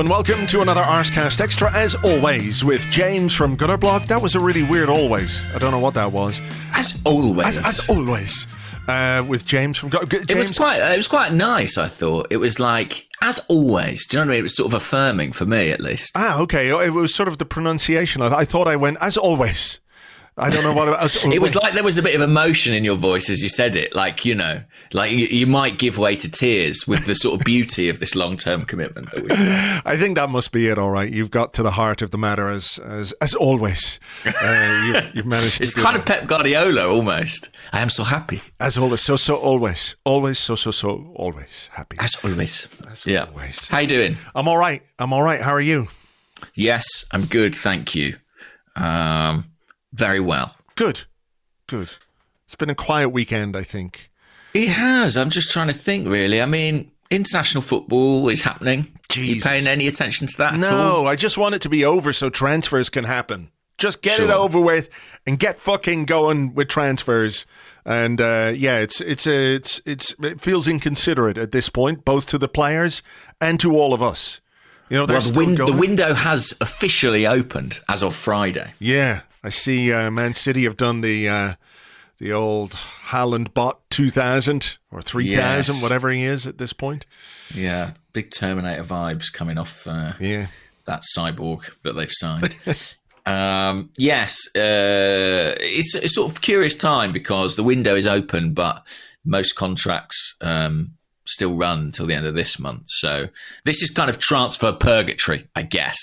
Hello and welcome to another Arsecast Extra, as always, with James from Gutterblog. That was a really weird always. I don't know what that was. As always. As always. With James from Gutterblog. It was quite nice, I thought. It was like, as always. Do you know what I mean? It was sort of affirming for me, at least. Ah, okay. It was sort of the pronunciation. I thought I went, as always. I don't know what it was. It was like there was a bit of emotion in your voice as you said it. Like, you know, like you might give way to tears with the sort of beauty of this long-term commitment that we have. I think that must be it, all right. You've got to the heart of the matter as always. You've managed to It's kind of Pep Guardiola, almost. I am so happy. As always, so always. Always, so always happy. As always. As yeah. always. How you doing? I'm all right. How are you? Yes, I'm good, thank you. Very well. Good. It's been a quiet weekend, I think. It has. I'm just trying to think, really. I mean, international football is happening. Jesus. Are you paying any attention to that at all? No, I just want it to be over so transfers can happen. Just get it over with and get fucking going with transfers. And it feels inconsiderate at this point, both to the players and to all of us. You know, the window has officially opened as of Friday. Yeah. I see Man City have done the old Haaland bot 2,000 or 3,000, whatever he is at this point. Yeah, big Terminator vibes coming off that cyborg that they've signed. It's a sort of curious time because the window is open, but most contracts still run until the end of this month. So this is kind of transfer purgatory, I guess.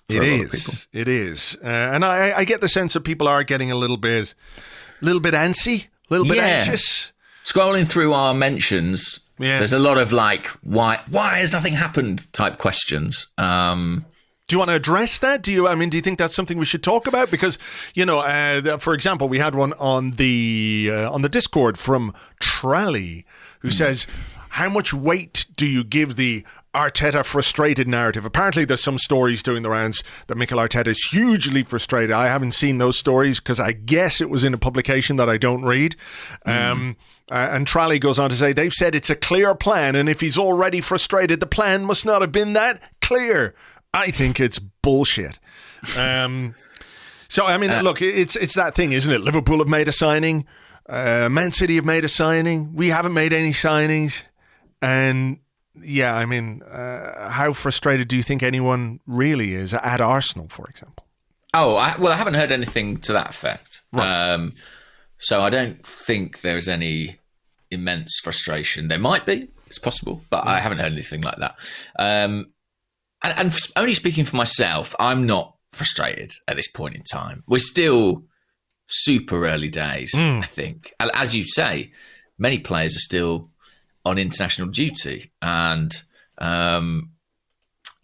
It is. And I get the sense that people are getting a little bit antsy, a little bit anxious. Scrolling through our mentions, there's a lot of like, why has nothing happened type questions. Do you want to address that? Do you think that's something we should talk about? Because, you know, for example, we had one on the Discord from Trally who says, how much weight do you give the Arteta frustrated narrative? Apparently there's some stories doing the rounds that Mikel Arteta is hugely frustrated. I haven't seen those stories because I guess it was in a publication that I don't read. And Trally goes on to say, they've said it's a clear plan, and if he's already frustrated, the plan must not have been that clear. I think it's bullshit. So, I mean, look, it's that thing, isn't it? Liverpool have made a signing. Man City have made a signing. We haven't made any signings. And yeah, I mean, how frustrated do you think anyone really is at Arsenal, for example? I haven't heard anything to that effect. Right. So I don't think there's any immense frustration. There might be, it's possible, but I haven't heard anything like that. And only speaking for myself, I'm not frustrated at this point in time. We're still super early days, I think. As you say, many players are still on international duty, and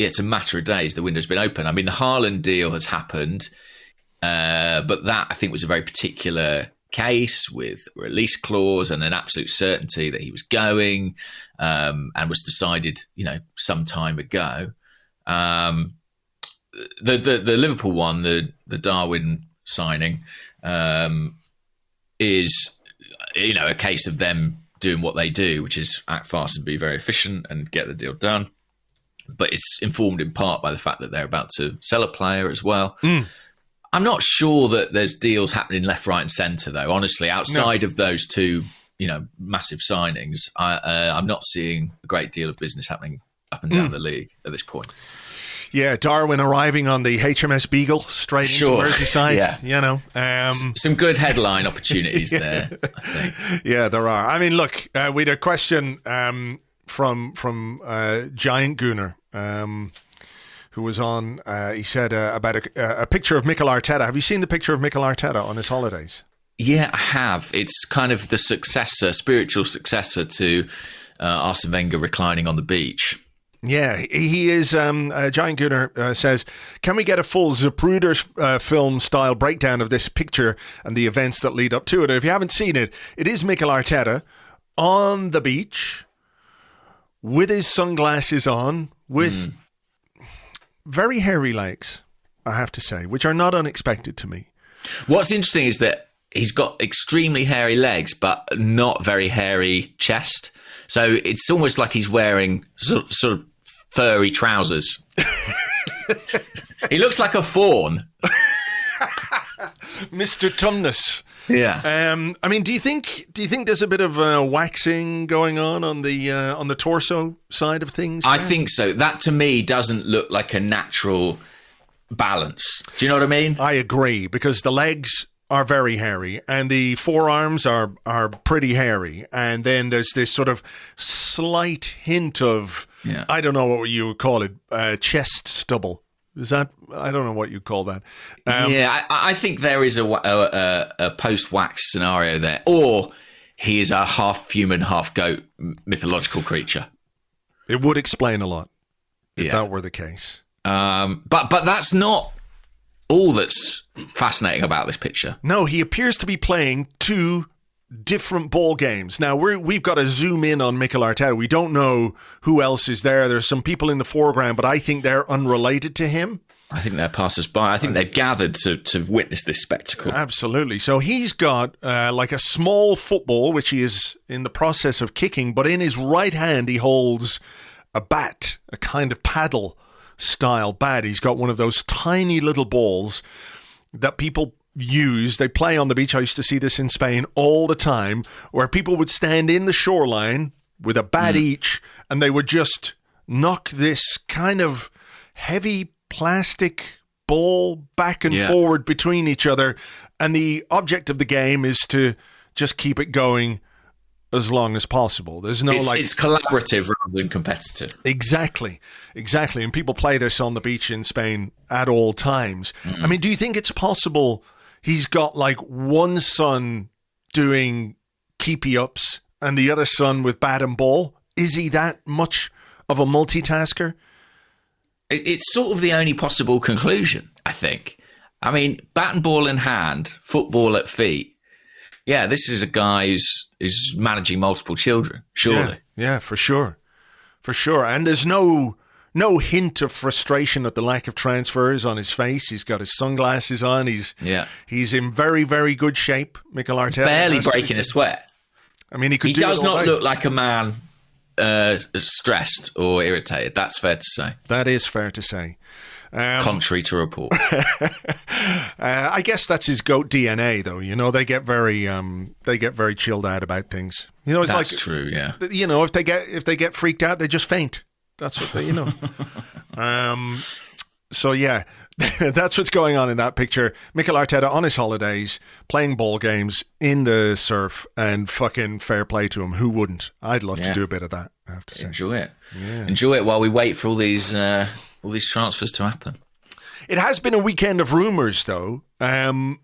it's a matter of days. The window's been open. I mean, the Haaland deal has happened, but that I think was a very particular case with a release clause and an absolute certainty that he was going, and was decided, you know, some time ago. The Liverpool one, the Darwin signing, is, you know, a case of them doing what they do, which is act fast and be very efficient and get the deal done. But it's informed in part by the fact that they're about to sell a player as well. I'm not sure that there's deals happening left, right and centre, though. Honestly, outside of those two, you know, massive signings, I'm not seeing a great deal of business happening up and down the league at this point. Yeah, Darwin arriving on the HMS Beagle straight into Merseyside, you know. Some good headline opportunities there, I think. Yeah, there are. I mean, look, we had a question from Giant Gooner, who was on, he said about a picture of Mikel Arteta. Have you seen the picture of Mikel Arteta on his holidays? Yeah, I have. It's kind of the spiritual successor to Arsene Wenger reclining on the beach. Yeah, he is. Giant Gooner says, can we get a full Zapruder film style breakdown of this picture and the events that lead up to it? If you haven't seen it, it is Mikel Arteta on the beach with his sunglasses on, with very hairy legs, I have to say, which are not unexpected to me. What's interesting is that he's got extremely hairy legs, but not very hairy chest. So it's almost like he's wearing sort of furry trousers He looks like a fawn. Mr. Tumnus. Yeah. I mean, do you think there's a bit of waxing going on the torso side of things? I think so. That to me doesn't look like a natural balance. Do you know what I mean? I agree, because the legs are very hairy and the forearms are pretty hairy, and then there's this sort of slight hint of, I don't know what you would call it, chest stubble. Is that, I don't know what you call that. I think there is a post-wax scenario there, or he is a half human, half goat mythological creature. It would explain a lot if that were the case. But that's not all that's fascinating about this picture. No, he appears to be playing two different ball games. Now, we've got to zoom in on Mikel Arteta. We don't know who else is there. There's some people in the foreground, but I think they're unrelated to him. I think they're passers-by. I think they've gathered to witness this spectacle. Absolutely. So he's got like a small football, which he is in the process of kicking, but in his right hand he holds a bat, a kind of paddle-style bat. He's got one of those tiny little balls that people use. They play on the beach. I used to see this in Spain all the time, where people would stand in the shoreline with a bat each, and they would just knock this kind of heavy plastic ball back and forward between each other. And the object of the game is to just keep it going as long as possible. There's no it's collaborative rather than competitive. Exactly. And people play this on the beach in Spain at all times. I mean, do you think it's possible he's got like one son doing keepy-ups and the other son with bat and ball? Is he that much of a multitasker? It's sort of the only possible conclusion, I think. I mean, bat and ball in hand, football at feet. Yeah, this is a guy who's managing multiple children, surely. Yeah, for sure. And there's no hint of frustration at the lack of transfers on his face. He's got his sunglasses on. He's in very, very good shape, Mikel Arteta. Barely breaking a sweat. I mean, he does not look like a man stressed or irritated. That's fair to say. That is fair to say. Contrary to report. I guess that's his GOAT DNA, though. You know, they get very chilled out about things. You know, it's that's true. Yeah. You know, if they get freaked out, they just faint. That's what they, you know. So yeah, that's what's going on in that picture. Mikel Arteta on his holidays, playing ball games in the surf, and fucking fair play to him. Who wouldn't? I'd love to do a bit of that, I have to say. Enjoy it. Yeah. Enjoy it while we wait for all these transfers to happen. It has been a weekend of rumours, though. Quite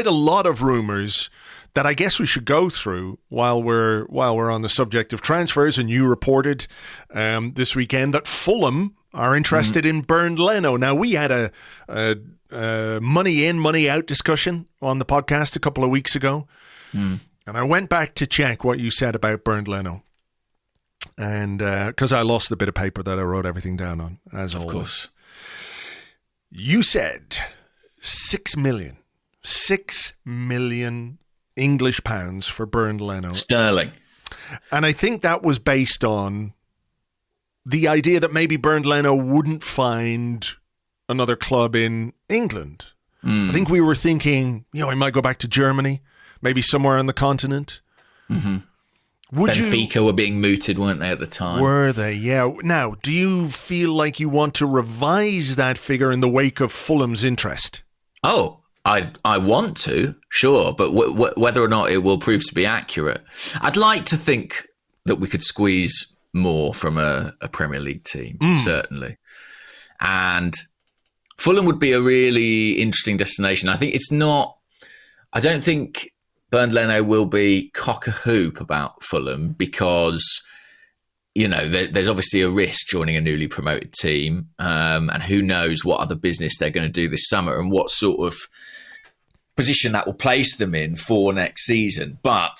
a lot of rumours that I guess we should go through while we're on the subject of transfers. And you reported this weekend that Fulham are interested in Bernd Leno. Now, we had a money in, money out discussion on the podcast a couple of weeks ago. And I went back to check what you said about Bernd Leno. And because I lost the bit of paper that I wrote everything down on, as always. Of course. You said 6 million English pounds for Bernd Leno. Sterling. And I think that was based on the idea that maybe Bernd Leno wouldn't find another club in England. I think we were thinking, you know, he might go back to Germany, maybe somewhere on the continent. Benfica were being mooted, weren't they, at the time? Were they? Yeah. Now, do you feel like you want to revise that figure in the wake of Fulham's interest? Oh, I want to, sure, but whether or not it will prove to be accurate, I'd like to think that we could squeeze more from a Premier League team, certainly. And Fulham would be a really interesting destination. I don't think Bernd Leno will be cock-a-hoop about Fulham because, you know, there's obviously a risk joining a newly promoted team, and who knows what other business they're going to do this summer and what sort of position that will place them in for next season. But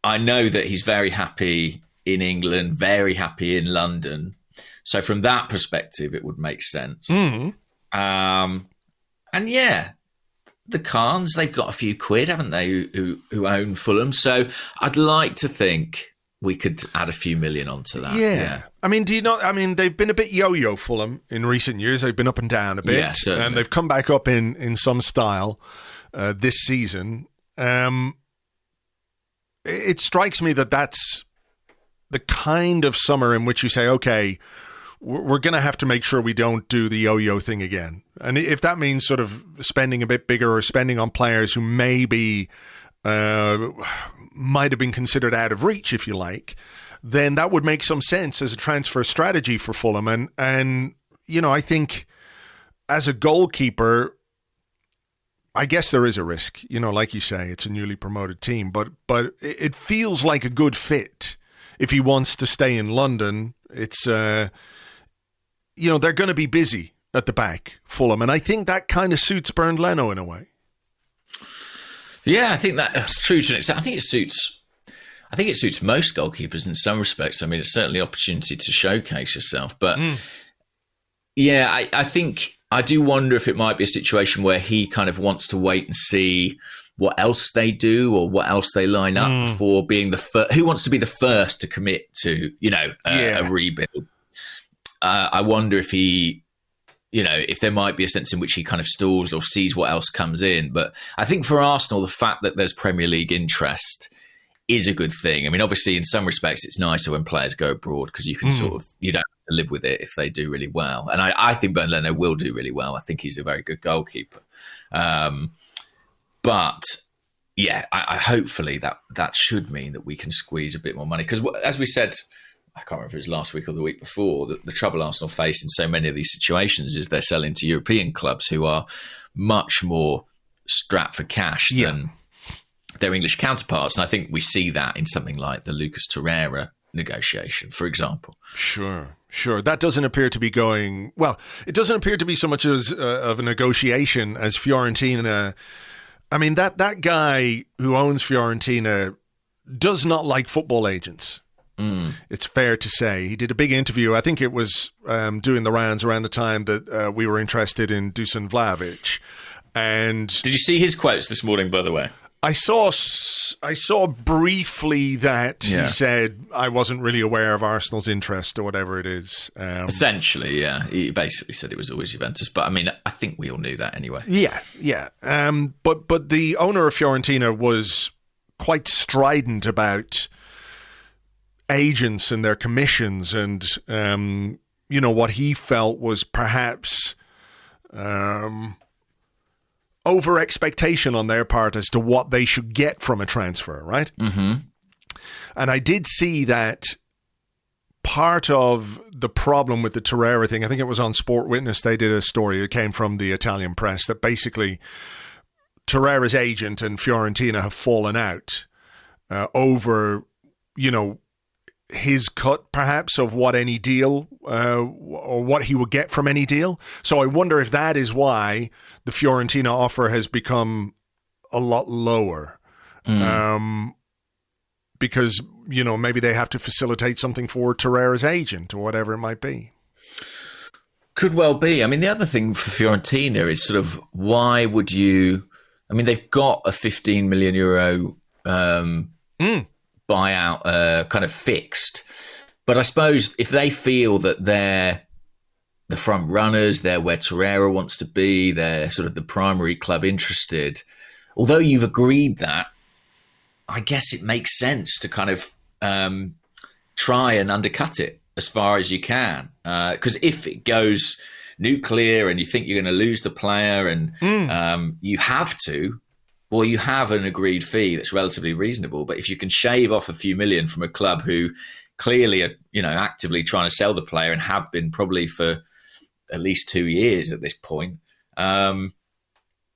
I know that he's very happy in England, very happy in London. So from that perspective, it would make sense. And yeah, the Khans, they've got a few quid, haven't they, who own Fulham. So I'd like to think we could add a few million onto that. Yeah. I mean, they've been a bit yo-yo, Fulham, in recent years. They've been up and down a bit. Yeah, certainly. And they've come back up in some style this season. It strikes me that that's the kind of summer in which you say, okay, we're going to have to make sure we don't do the yo-yo thing again. And if that means sort of spending a bit bigger or spending on players who maybe might have been considered out of reach, if you like, then that would make some sense as a transfer strategy for Fulham. And I think as a goalkeeper, I guess there is a risk. Like you say, it's a newly promoted team, but it feels like a good fit if he wants to stay in London. It's they're going to be busy at the back, Fulham, and I think that kind of suits Bernd Leno in a way. Yeah, I think that's true to an extent. I think it suits most goalkeepers in some respects. I mean, it's certainly an opportunity to showcase yourself. But yeah, I think I do wonder if it might be a situation where he kind of wants to wait and see what else they do or what else they line up before being the first. Who wants to be the first to commit to, a rebuild? I wonder if he... if there might be a sense in which he kind of stalls or sees what else comes in. But I think for Arsenal, the fact that there's Premier League interest is a good thing. I mean, obviously, in some respects, it's nicer when players go abroad because you can you don't have to live with it if they do really well. And I think Bernd Leno will do really well. I think he's a very good goalkeeper. But yeah, I hopefully that should mean that we can squeeze a bit more money. Because as we said, I can't remember if it was last week or the week before, the trouble Arsenal face in so many of these situations is they're selling to European clubs who are much more strapped for cash than their English counterparts. And I think we see that in something like the Lucas Torreira negotiation, for example. Sure. That doesn't appear to be going... Well, it doesn't appear to be so much as of a negotiation as Fiorentina... I mean, that guy who owns Fiorentina does not like football agents. It's fair to say. He did a big interview. I think it was doing the rounds around the time that we were interested in Dusan Vlahovic. And did you see his quotes this morning, by the way? I saw briefly that he said, I wasn't really aware of Arsenal's interest or whatever it is. Essentially, yeah. He basically said it was always Juventus. But I mean, I think we all knew that anyway. Yeah. But the owner of Fiorentina was quite strident about agents and their commissions and, what he felt was perhaps over expectation on their part as to what they should get from a transfer, right? Mm-hmm. And I did see that part of the problem with the Torreira thing, I think it was on Sport Witness, they did a story, it came from the Italian press, that basically Torreira's agent and Fiorentina have fallen out over, his cut perhaps of what any deal or what he would get from any deal. So I wonder if that is why the Fiorentina offer has become a lot lower. Because, maybe they have to facilitate something for Torreira's agent or whatever it might be. Could well be. I mean, the other thing for Fiorentina is sort of why would you... I mean, they've got a 15 million euro buyout kind of fixed. But I suppose if they feel that they're the front runners, they're where Torreira wants to be, they're sort of the primary club interested, although you've agreed that, I guess it makes sense to kind of try and undercut it as far as you can. Because if it goes nuclear and you think you're going to lose the player and you have to, well, you have an agreed fee that's relatively reasonable. But if you can shave off a few million from a club who clearly are, actively trying to sell the player and have been probably for at least 2 years at this point, then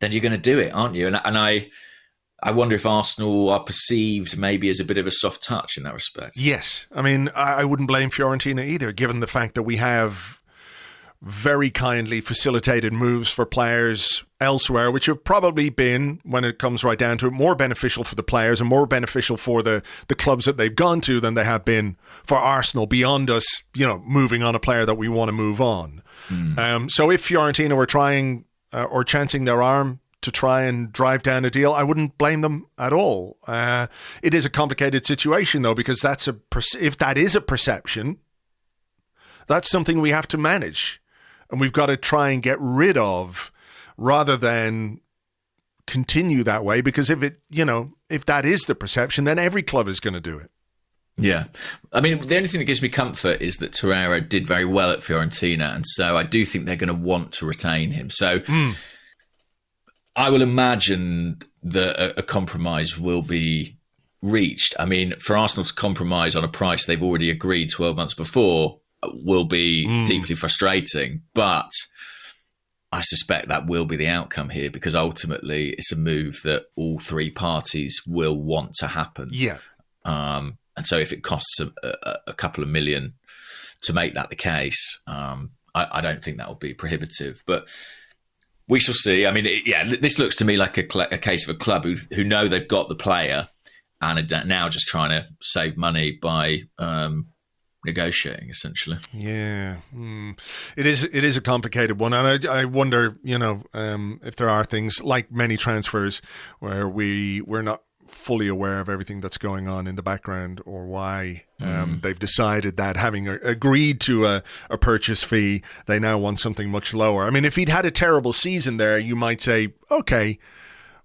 you're going to do it, aren't you? And I wonder if Arsenal are perceived maybe as a bit of a soft touch in that respect. Yes. I mean, I wouldn't blame Fiorentina either, given the fact that we have very kindly facilitated moves for players elsewhere, which have probably been, when it comes right down to it, more beneficial for the players and more beneficial for the clubs that they've gone to than they have been for Arsenal, beyond us, moving on a player that we want to move on. So if Fiorentina were trying or chancing their arm to try and drive down a deal, I wouldn't blame them at all. It is a complicated situation, though, because if that is a perception, that's something we have to manage. And we've got to try and get rid of rather than continue that way. Because if that is the perception, then every club is going to do it. Yeah. I mean, the only thing that gives me comfort is that Torreira did very well at Fiorentina. And so I do think they're going to want to retain him. So I will imagine that a compromise will be reached. I mean, for Arsenal to compromise on a price they've already agreed 12 months before will be deeply frustrating. But I suspect that will be the outcome here, because ultimately it's a move that all three parties will want to happen. Yeah. And so if it costs a couple of million to make that the case, I don't think that will be prohibitive. But we shall see. I mean, this looks to me like a case of a club who know they've got the player and are now just trying to save money by negotiating, essentially. Yeah. It is a complicated one. And I wonder, if there are things like many transfers where we're not fully aware of everything that's going on in the background, or why they've decided that, having agreed to a purchase fee, they now want something much lower. I mean, if he'd had a terrible season there, you might say, okay,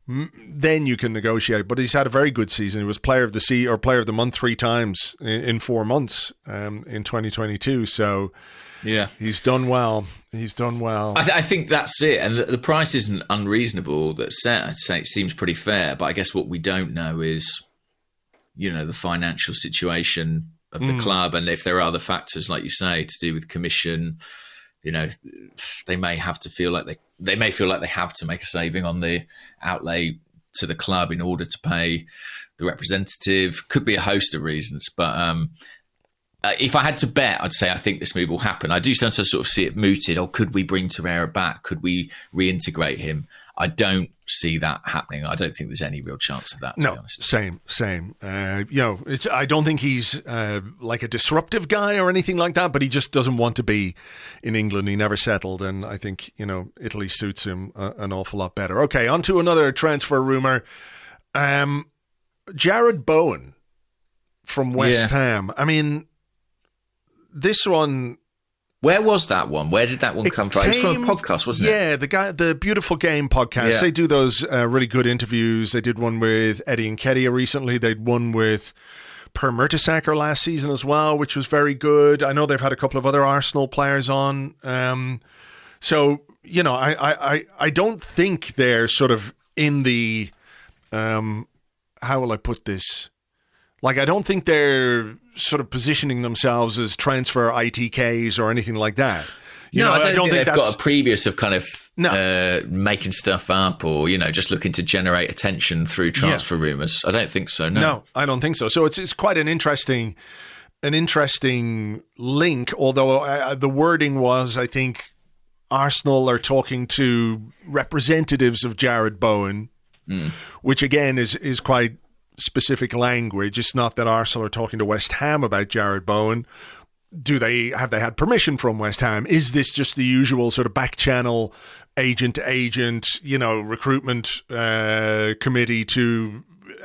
then you can negotiate. But he's had a very good season. He was player of the month 3 times in 4 months in 2022. So yeah, he's done well. I think that's it. And the price isn't unreasonable. That's set. I'd say it seems pretty fair. But I guess what we don't know is, the financial situation of the club, and if there are other factors, like you say, to do with commission. They may have to feel like they may feel like they have to make a saving on the outlay to the club in order to pay the representative. Could be a host of reasons, but if I had to bet, I'd say I think this move will happen. I do sometimes sort of see it mooted. Or could we bring Torreira back? Could we reintegrate him? I don't see that happening. I don't think there's any real chance of that, to be honest. Same. I don't think he's like a disruptive guy or anything like that, but he just doesn't want to be in England. He never settled, and I think, Italy suits him an awful lot better. Okay, on to another transfer rumour. Jared Bowen from West Ham. I mean, this one... Where was that one? Where did that one come from? It was from a podcast, wasn't it? Yeah, the Beautiful Game podcast. Yeah. They do those really good interviews. They did one with Eddie Nketiah recently. They did one with Per Mertesacker last season as well, which was very good. I know they've had a couple of other Arsenal players on. So, I don't think they're sort of in the... how will I put this? Like, I don't think they're sort of positioning themselves as transfer ITKs or anything like that. I don't think they've got a previous of kind of making stuff up or, just looking to generate attention through transfer rumours. I don't think so, No, I don't think so. So it's quite an interesting link, although the wording was, I think, Arsenal are talking to representatives of Jared Bowen, which again is quite specific language. It's not that Arsenal are talking to West Ham about Jared Bowen. Have they had permission from West Ham? Is this just the usual sort of back channel, agent to agent, recruitment committee to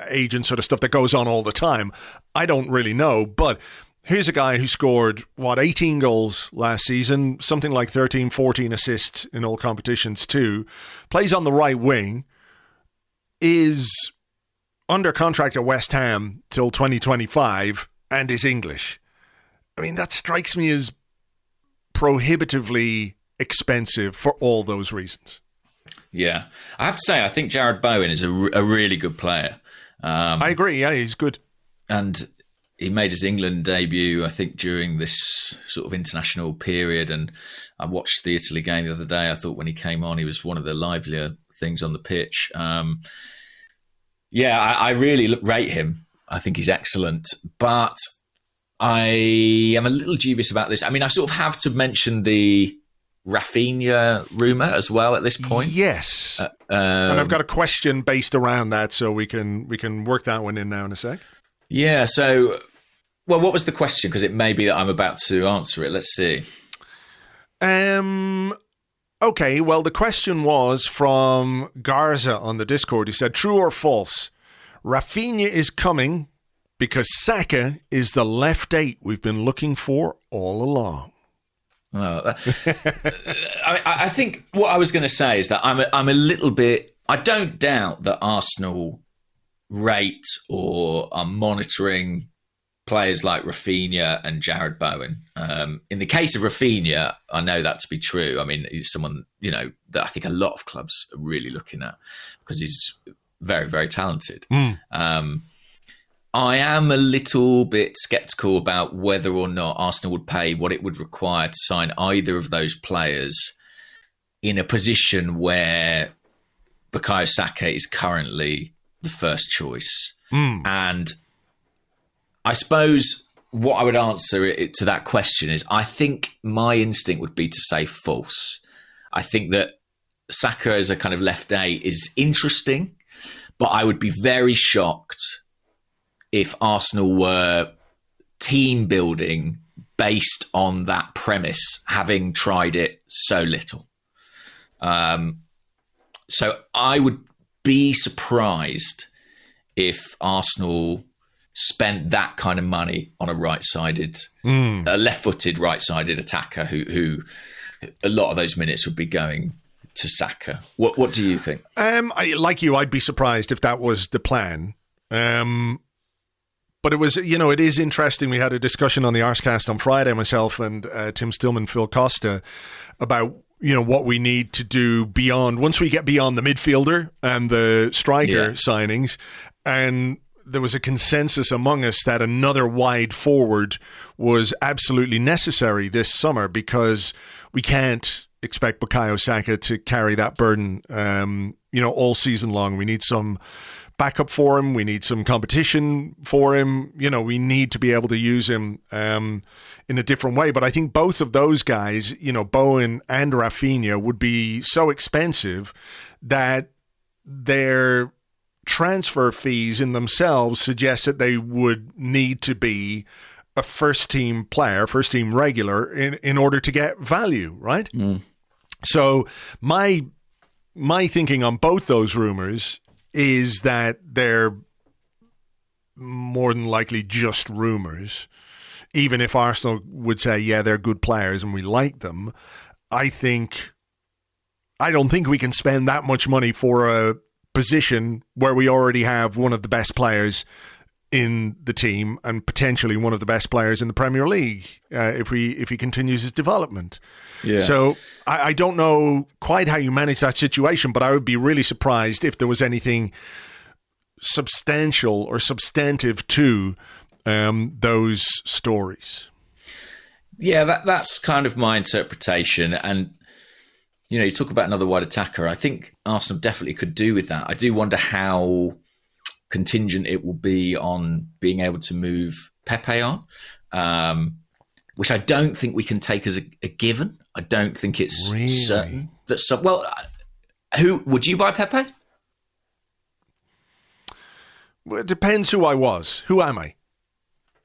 agent sort of stuff that goes on all the time? I don't really know, but here's a guy who scored 18 goals last season, something like 13, 14 assists in all competitions too, plays on the right wing, is under contract at West Ham till 2025 and is English. I mean, that strikes me as prohibitively expensive for all those reasons. Yeah. I have to say, I think Jared Bowen is a really good player. I agree. Yeah, he's good. And he made his England debut, I think, during this sort of international period. And I watched the Italy game the other day. I thought when he came on, he was one of the livelier things on the pitch. I really rate him. I think he's excellent. But I am a little dubious about this. I mean, I sort of have to mention the Rafinha rumour as well at this point. Yes. And I've got a question based around that, so we can work that one in now in a sec. Yeah, so, well, what was the question? Because it may be that I'm about to answer it. Let's see. Okay, well, the question was from Garza on the Discord. He said, true or false? Rafinha is coming because Saka is the left 8 we've been looking for all along. Well, I think what I was going to say is that I'm a little bit... I don't doubt that Arsenal rate or are monitoring players like Rafinha and Jared Bowen. In the case of Rafinha, I know that to be true. I mean, he's someone, that I think a lot of clubs are really looking at because he's very, very talented. I am a little bit sceptical about whether or not Arsenal would pay what it would require to sign either of those players in a position where Bukayo Saka is currently the first choice. And I suppose what I would answer to that question is I think my instinct would be to say false. I think that Saka as a kind of left 8 is interesting, but I would be very shocked if Arsenal were team building based on that premise, having tried it so little. So I would be surprised if Arsenal spent that kind of money on a right-sided, a left-footed right-sided attacker who a lot of those minutes would be going to Saka. What do you think? Like you, I'd be surprised if that was the plan. But it was, it is interesting. We had a discussion on the Arsecast on Friday, myself and Tim Stillman, Phil Costa, about, what we need to do once we get beyond the midfielder and the striker signings. And there was a consensus among us that another wide forward was absolutely necessary this summer because we can't expect Bukayo Saka to carry that burden, all season long. We need some backup for him. We need some competition for him. We need to be able to use him in a different way. But I think both of those guys, Bowen and Rafinha, would be so expensive that their transfer fees in themselves suggest that they would need to be a first-team player, first-team regular in order to get value, right? So my thinking on both those rumours is that they're more than likely just rumours. Even if Arsenal would say, yeah, they're good players and we like them, I don't think we can spend that much money for a position where we already have one of the best players in the team and potentially one of the best players in the Premier League if he continues his development. Yeah. So I don't know quite how you manage that situation, but I would be really surprised if there was anything substantial or substantive to those stories. Yeah, that's kind of my interpretation. And, you talk about another wide attacker. I think Arsenal definitely could do with that. I do wonder how contingent it will be on being able to move Pepe on, which I don't think we can take as a given. I don't think it's really certain that who would you buy Pepe? Well, it depends who I was. Who am I?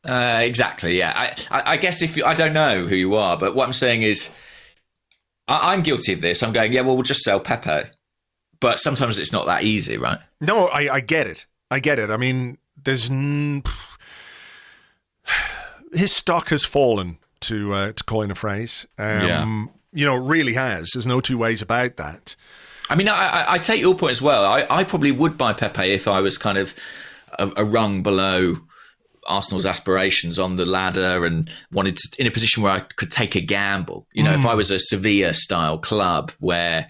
Exactly. Yeah. I guess I don't know who you are, but what I'm saying is I'm guilty of this. I'm going, yeah, well, we'll just sell Pepe, but sometimes it's not that easy, right? No, I get it. I mean, there's his stock has fallen, to coin a phrase. It really has. There's no two ways about that. I mean, I take your point as well. I probably would buy Pepe if I was kind of a rung below Arsenal's aspirations on the ladder and wanted to, in a position where I could take a gamble. If I was a Sevilla-style club where,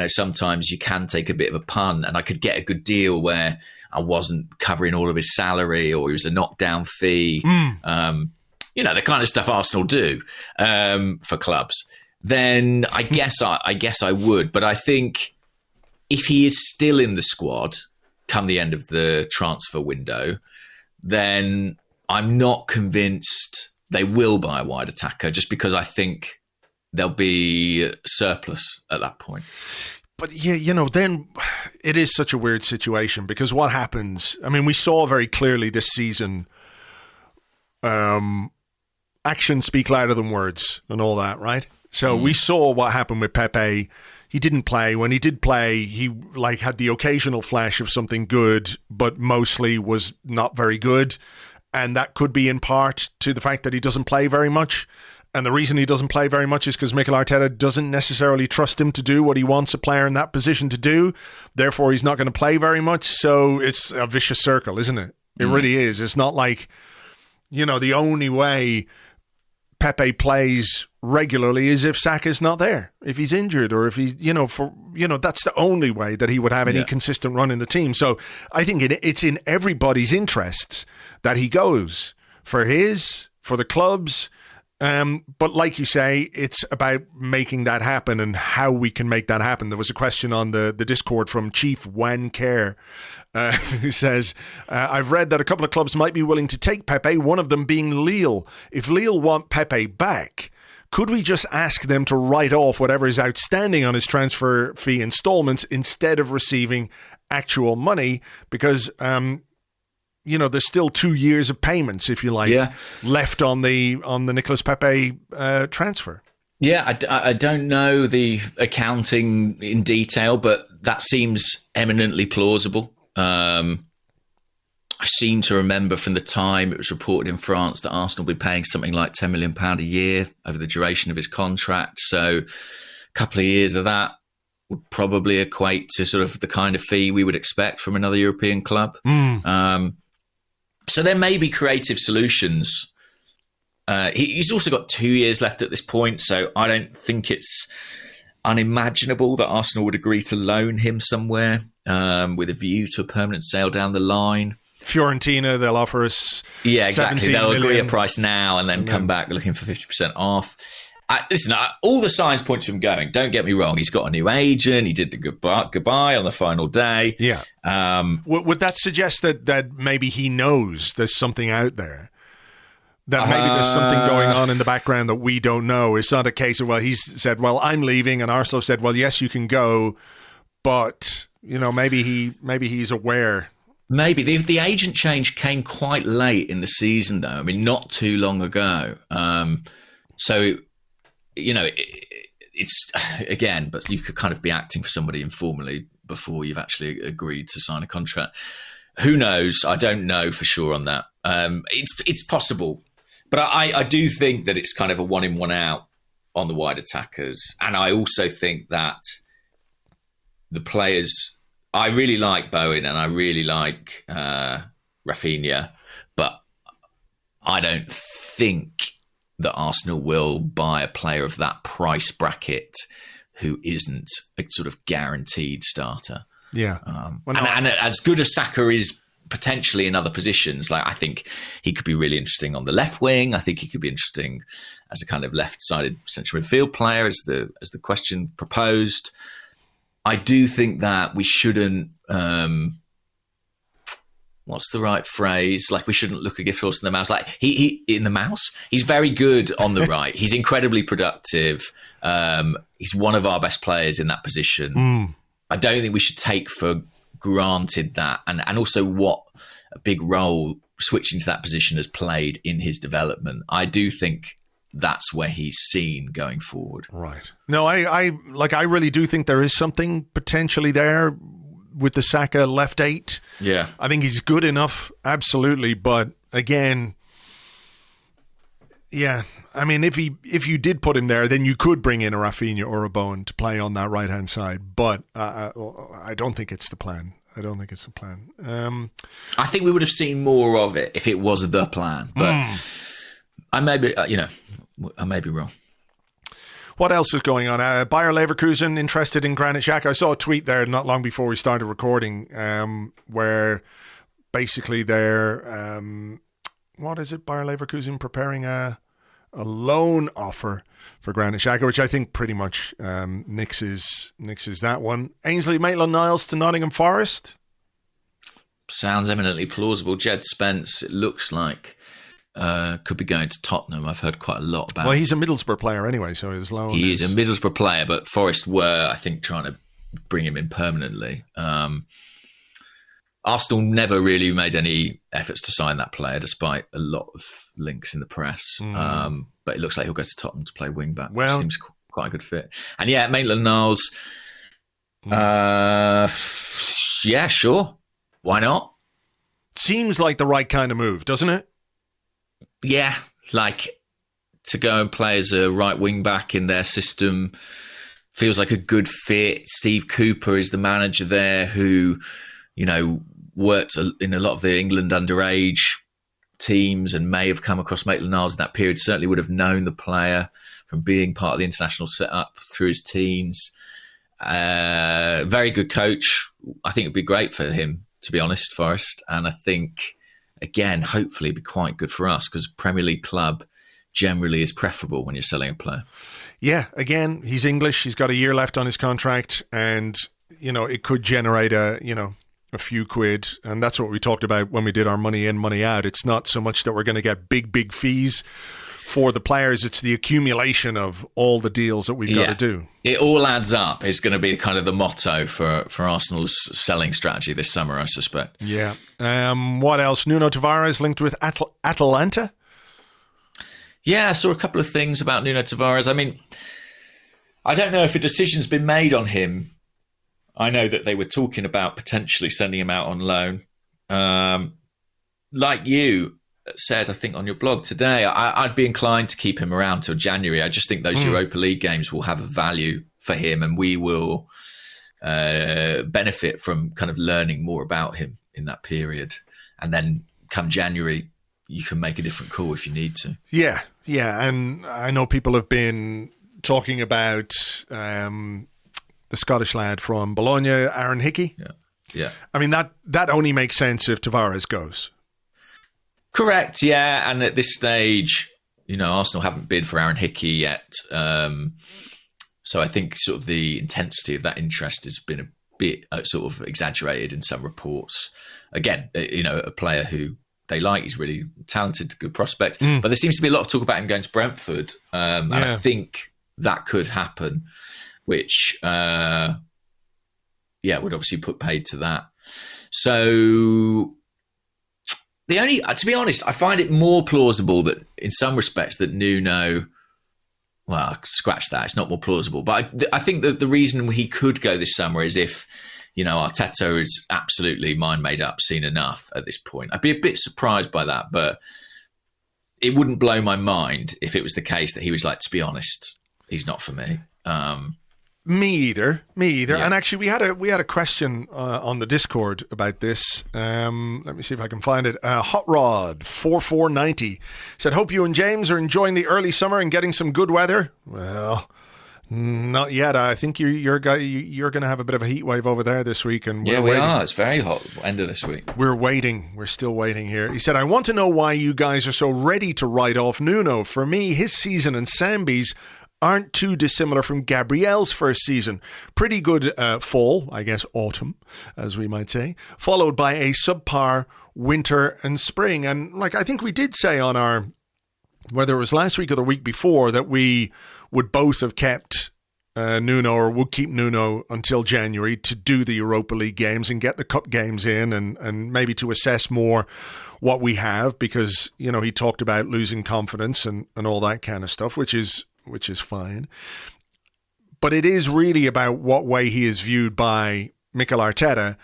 sometimes you can take a bit of a punt and I could get a good deal where I wasn't covering all of his salary or it was a knockdown fee. The kind of stuff Arsenal do for clubs. Then I guess I would. But I think if he is still in the squad come the end of the transfer window, then I'm not convinced they will buy a wide attacker just because I think there'll be surplus at that point. But yeah, then it is such a weird situation because what happens, I mean, we saw very clearly this season, actions speak louder than words and all that, right? So we saw what happened with Pepe. He didn't play. When he did play, he had the occasional flash of something good, but mostly was not very good. And that could be in part to the fact that he doesn't play very much. And the reason he doesn't play very much is because Mikel Arteta doesn't necessarily trust him to do what he wants a player in that position to do. Therefore, he's not going to play very much. So it's a vicious circle, isn't it? It really is. It's not like, the only way Pepe plays regularly is if Saka's not there, if he's injured, or if he's, that's the only way that he would have any consistent run in the team. So I think it's in everybody's interests that he goes, for the club's. But like you say, it's about making that happen and how we can make that happen. There was a question on the Discord from Chief Wen Care, who says, I've read that a couple of clubs might be willing to take Pepe, one of them being Lille. If Lille want Pepe back, could we just ask them to write off whatever is outstanding on his transfer fee installments instead of receiving actual money? Because there's still 2 years of payments, if you like, left on the Nicolas Pepe transfer. Yeah, I don't know the accounting in detail, but that seems eminently plausible. I seem to remember from the time it was reported in France that Arsenal would be paying something like £10 million a year over the duration of his contract. So a couple of years of that would probably equate to sort of the kind of fee we would expect from another European club. So there may be creative solutions. He's also got 2 years left at this point, so I don't think it's unimaginable that Arsenal would agree to loan him somewhere with a view to a permanent sale down the line. Fiorentina, they'll offer us exactly. They'll million. Agree a price now and then come back looking for 50% off. All the signs point to him going. Don't get me wrong. He's got a new agent. He did the goodbye on the final day. Yeah. Would that suggest that maybe he knows there's something out there? That maybe there's something going on in the background that we don't know. It's not a case of, he's said, I'm leaving, and Arsenal said, yes, you can go, but maybe he's aware. Maybe the agent change came quite late in the season, though. I mean, not too long ago. So. It's again, but you could kind of be acting for somebody informally before you've actually agreed to sign a contract. Who knows? I don't know for sure on that. It's possible, but I do think that it's kind of a one in, one out on the wide attackers. And I also think that the players, I really like Bowen and I really like Rafinha, but I don't think that Arsenal will buy a player of that price bracket who isn't a sort of guaranteed starter. Yeah. And as good as Saka is potentially in other positions, I think he could be really interesting on the left wing. I think he could be interesting as a kind of left-sided central midfield player, as the question proposed. I do think that we shouldn't... what's the right phrase? We shouldn't look a gift horse in the mouse. He in the mouse. He's very good on the right. He's incredibly productive. He's one of our best players in that position. I don't think we should take for granted that, and also what a big role switching to that position has played in his development. I do think that's where he's seen going forward. Right. No, I really do think there is something potentially there with the Saka left eight. Yeah. I think he's good enough, absolutely. But again, yeah, I mean, if you did put him there, then you could bring in a Rafinha or a Bowen to play on that right-hand side. But I don't think it's the plan. I think we would have seen more of it if it was the plan. But I may be, I may be wrong. What else is going on? Bayer Leverkusen interested in Granit Xhaka. I saw a tweet there not long before we started recording where basically they're, what is it, Bayer Leverkusen preparing a loan offer for Granit Xhaka, which I think pretty much nixes that one. Ainsley Maitland-Niles to Nottingham Forest. Sounds eminently plausible. Jed Spence, it looks like, could be going to Tottenham. I've heard quite a lot about. Well, he's a Middlesbrough player anyway, so his loan. He is a Middlesbrough player, but Forest were, I think, trying to bring him in permanently. Arsenal never really made any efforts to sign that player, despite a lot of links in the press. But it looks like he'll go to Tottenham to play wing back. Well, which seems quite a good fit. And yeah, Maitland-Niles, yeah, sure. Why not? Seems like the right kind of move, doesn't it? Yeah, like to go and play as a right wing back in their system feels like a good fit. Steve Cooper is the manager there who, you know, worked in a lot of the England underage teams and may have come across Maitland-Niles in that period. Certainly would have known the player from being part of the international setup through his teens. Very good coach. I think it'd be great for him, to be honest, Forrest. And I think, again, hopefully it'd be quite good for us because Premier League club generally is preferable when you're selling a player. Yeah, again, he's English. He's got a year left on his contract, and you know it could generate a few quid, and that's what we talked about when we did our money in, money out. It's not so much that we're going to get big fees for the players; it's the accumulation of all the deals that we've got to do. It all adds up. Is going to be kind of the motto for Arsenal's selling strategy this summer, I suspect. Yeah. What else? Nuno Tavares linked with Atalanta. Yeah, I saw a couple of things about Nuno Tavares. I mean, I don't know if a decision's been made on him. I know that they were talking about potentially sending him out on loan. Like you said, I think, on your blog today, I'd be inclined to keep him around till January. I just think those Europa League games will have a value for him, and we will benefit from kind of learning more about him in that period. And then come January, you can make a different call if you need to. Yeah, and I know people have been talking about the Scottish lad from Bologna, Aaron Hickey. Yeah. I mean, that only makes sense if Tavares goes. Correct, yeah. And at this stage, you know, Arsenal haven't bid for Aaron Hickey yet. So I think sort of the intensity of that interest has been a bit sort of exaggerated in some reports. Again, you know, a player who they like, he's really talented, good prospect. But there seems to be a lot of talk about him going to Brentford. And I think that could happen, which, would obviously put paid to that. So to be honest, I find it more plausible that in some respects that Nuno, well, scratch that, it's not more plausible. But I think that the reason he could go this summer is if, you know, Arteta is absolutely mind made up, seen enough at this point. I'd be a bit surprised by that, but it wouldn't blow my mind if it was the case that he was like, to be honest, he's not for me. Me either. Yeah. And actually, we had a question on the Discord about this. Let me see if I can find it. Hot Rod 4490 said, "Hope you and James are enjoying the early summer and getting some good weather." Well, not yet. I think you're going to have a bit of a heat wave over there this week, and we are. It's very hot. End of this week. We're waiting. We're still waiting here. He said, "I want to know why you guys are so ready to write off Nuno. For me, his season and Sambi's aren't too dissimilar from Gabriel's first season. Pretty good fall, I guess autumn, as we might say, followed by a subpar winter and spring." And like I think we did say on our, whether it was last week or the week before, that we would both have kept Nuno, or would keep Nuno until January to do the Europa League games and get the cup games in, and maybe to assess more what we have, because, you know, he talked about losing confidence and all that kind of stuff, which is fine. But it is really about what way he is viewed by Mikel Arteta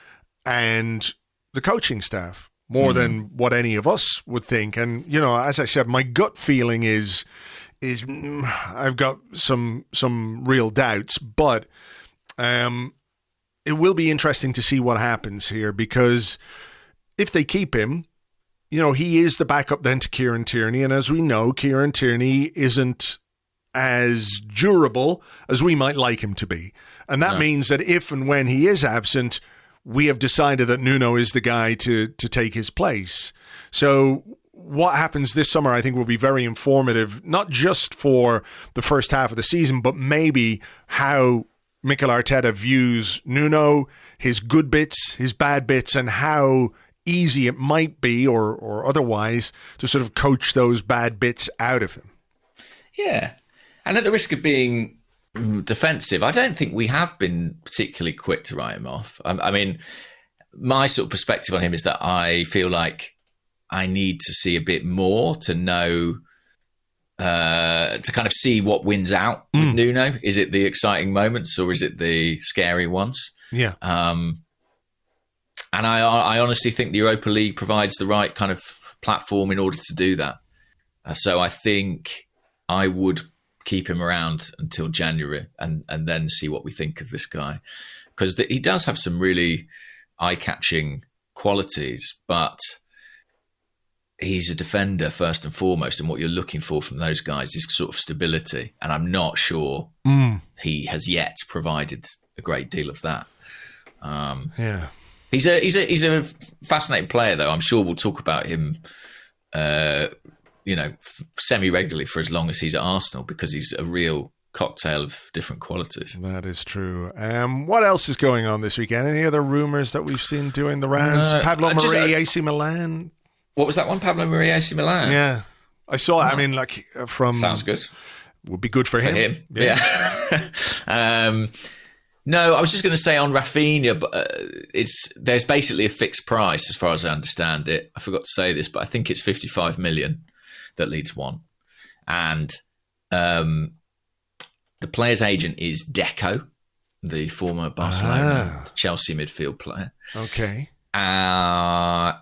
and the coaching staff, more than what any of us would think. And, you know, as I said, my gut feeling is I've got some real doubts, but it will be interesting to see what happens here, because if they keep him, you know, he is the backup then to Kieran Tierney. And as we know, Kieran Tierney isn't as durable as we might like him to be. And that means that if and when he is absent, we have decided that Nuno is the guy to take his place. So what happens this summer, I think, will be very informative, not just for the first half of the season, but maybe how Mikel Arteta views Nuno, his good bits, his bad bits, and how easy it might be or otherwise to sort of coach those bad bits out of him. Yeah. And at the risk of being defensive, I don't think we have been particularly quick to write him off. I mean, my sort of perspective on him is that I feel like I need to see a bit more to know to kind of see what wins out with Nuno. Is it the exciting moments or is it the scary ones? Yeah. And I honestly think the Europa League provides the right kind of platform in order to do that. So I think I would keep him around until January and then see what we think of this guy. Because he does have some really eye-catching qualities, but he's a defender first and foremost, and what you're looking for from those guys is sort of stability. And I'm not sure he has yet provided a great deal of that. Yeah, he's a fascinating player, though. I'm sure we'll talk about him, semi-regularly for as long as he's at Arsenal, because he's a real cocktail of different qualities. That is true. What else is going on this weekend? Any other rumours that we've seen doing the rounds? Pablo Mari, AC Milan. What was that one? Pablo Mari, AC Milan. Yeah, I saw. I mean, from sounds good. Would be good for him. Yeah. No, I was just going to say on Rafinha, but there's basically a fixed price as far as I understand it. I forgot to say this, but I think it's 55 million that Leeds want, and the player's agent is Deco, the former Barcelona Chelsea midfield player. Okay.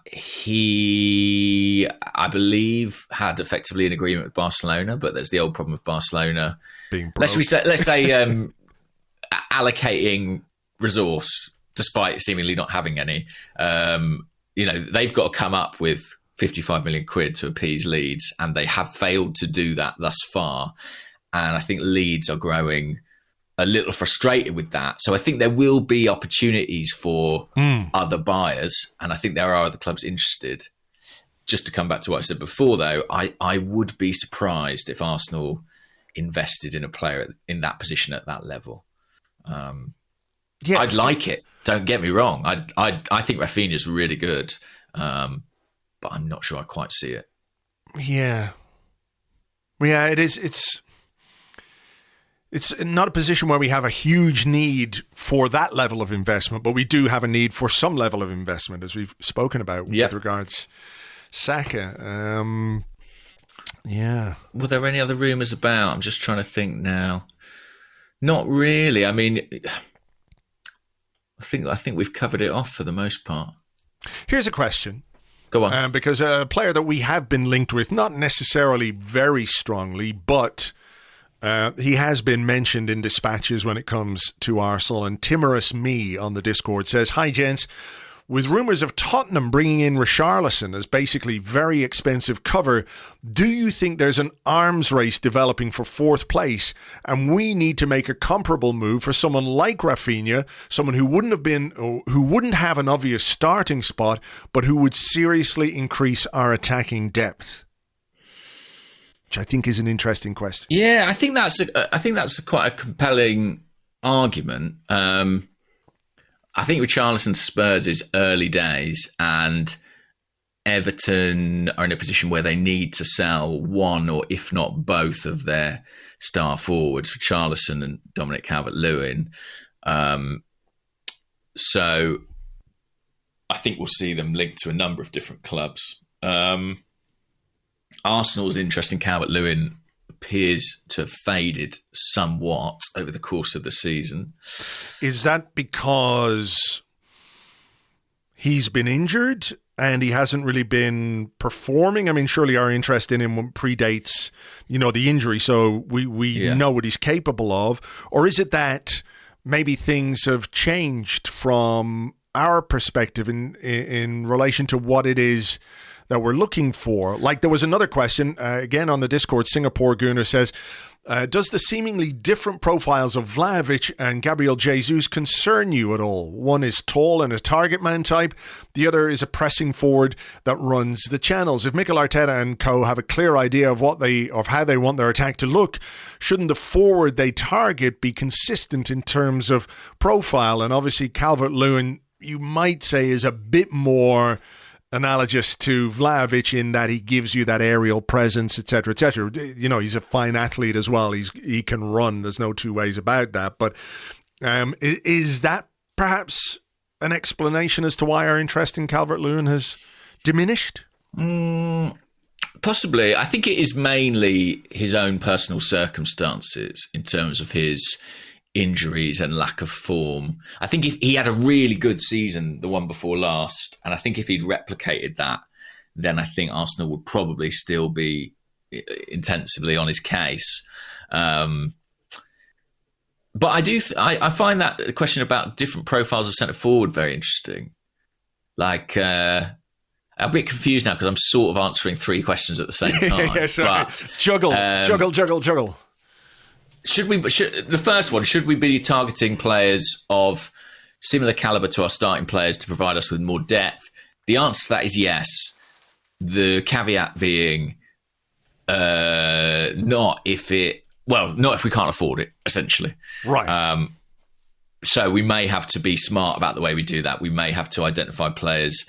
He, I believe, had effectively an agreement with Barcelona, but there's the old problem of Barcelona being broke. Let's say allocating resource despite seemingly not having any. They've got to come up with 55 million quid to appease Leeds, and they have failed to do that thus far. And I think Leeds are growing a little frustrated with that. So I think there will be opportunities for other buyers, and I think there are other clubs interested. Just to come back to what I said before, though, I would be surprised if Arsenal invested in a player in that position at that level. I'd like it. Don't get me wrong. I think Rafinha's really good, but I'm not sure I quite see it. Yeah. Yeah, it is. It's not a position where we have a huge need for that level of investment, but we do have a need for some level of investment, as we've spoken about with regards Saka. Were there any other rumours about? I'm just trying to think now. Not really. I mean, I think we've covered it off for the most part. Here's a question. Go on. Because a player that we have been linked with, not necessarily very strongly, but he has been mentioned in dispatches when it comes to Arsenal. And Timorous Me on the Discord says, "Hi, gents. With rumours of Tottenham bringing in Richarlison as basically very expensive cover, do you think there's an arms race developing for fourth place and we need to make a comparable move for someone like Rafinha, someone who wouldn't have an obvious starting spot, but who would seriously increase our attacking depth?" Which I think is an interesting question. Yeah, I think that's quite a compelling argument. I think Richarlison Spurs is early days, and Everton are in a position where they need to sell one or if not both of their star forwards, Richarlison and Dominic Calvert-Lewin. So I think we'll see them linked to a number of different clubs. Arsenal's interest in Calvert-Lewin appears to have faded somewhat over the course of the season. Is that because he's been injured and he hasn't really been performing? I mean, surely our interest in him predates, the injury, so we know what he's capable of. Or is it that maybe things have changed from our perspective in relation to what it is that we're looking for? Like, there was another question, again on the Discord, Singapore Gooner says, does the seemingly different profiles of Vlahovic and Gabriel Jesus concern you at all? One is tall and a target man type. The other is a pressing forward that runs the channels. If Mikel Arteta and co have a clear idea of how they want their attack to look, shouldn't the forward they target be consistent in terms of profile? And obviously Calvert-Lewin, you might say, is a bit more analogous to Vlahovic in that he gives you that aerial presence, etc., etc. He's a fine athlete as well. He can run. There's no two ways about that. But is that perhaps an explanation as to why our interest in Calvert-Lewin has diminished? Possibly. I think it is mainly his own personal circumstances in terms of his injuries and lack of form. I think if he had a really good season, the one before last, and I think if he'd replicated that, then I think Arsenal would probably still be intensively on his case. But I find that the question about different profiles of centre forward very interesting. Like, I'm a bit confused now because I'm sort of answering three questions at the same time. Yes, right. But, juggle. The first one, should we be targeting players of similar calibre to our starting players to provide us with more depth? The answer to that is yes. The caveat being not if we can't afford it, essentially. Right. So we may have to be smart about the way we do that. We may have to identify players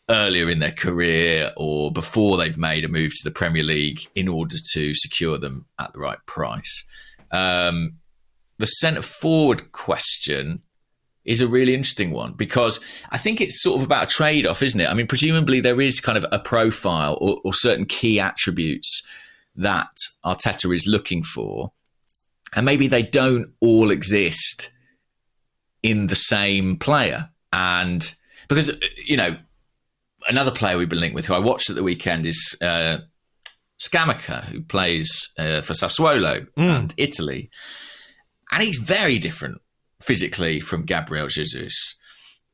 earlier in their career or before they've made a move to the Premier League in order to secure them at the right price. The centre forward question is a really interesting one because I think it's sort of about a trade-off, isn't it? I mean, presumably there is kind of a profile or certain key attributes that Arteta is looking for, and maybe they don't all exist in the same player. And because, another player we've been linked with who I watched at the weekend is Scamacca, who plays for Sassuolo and Italy. And he's very different physically from Gabriel Jesus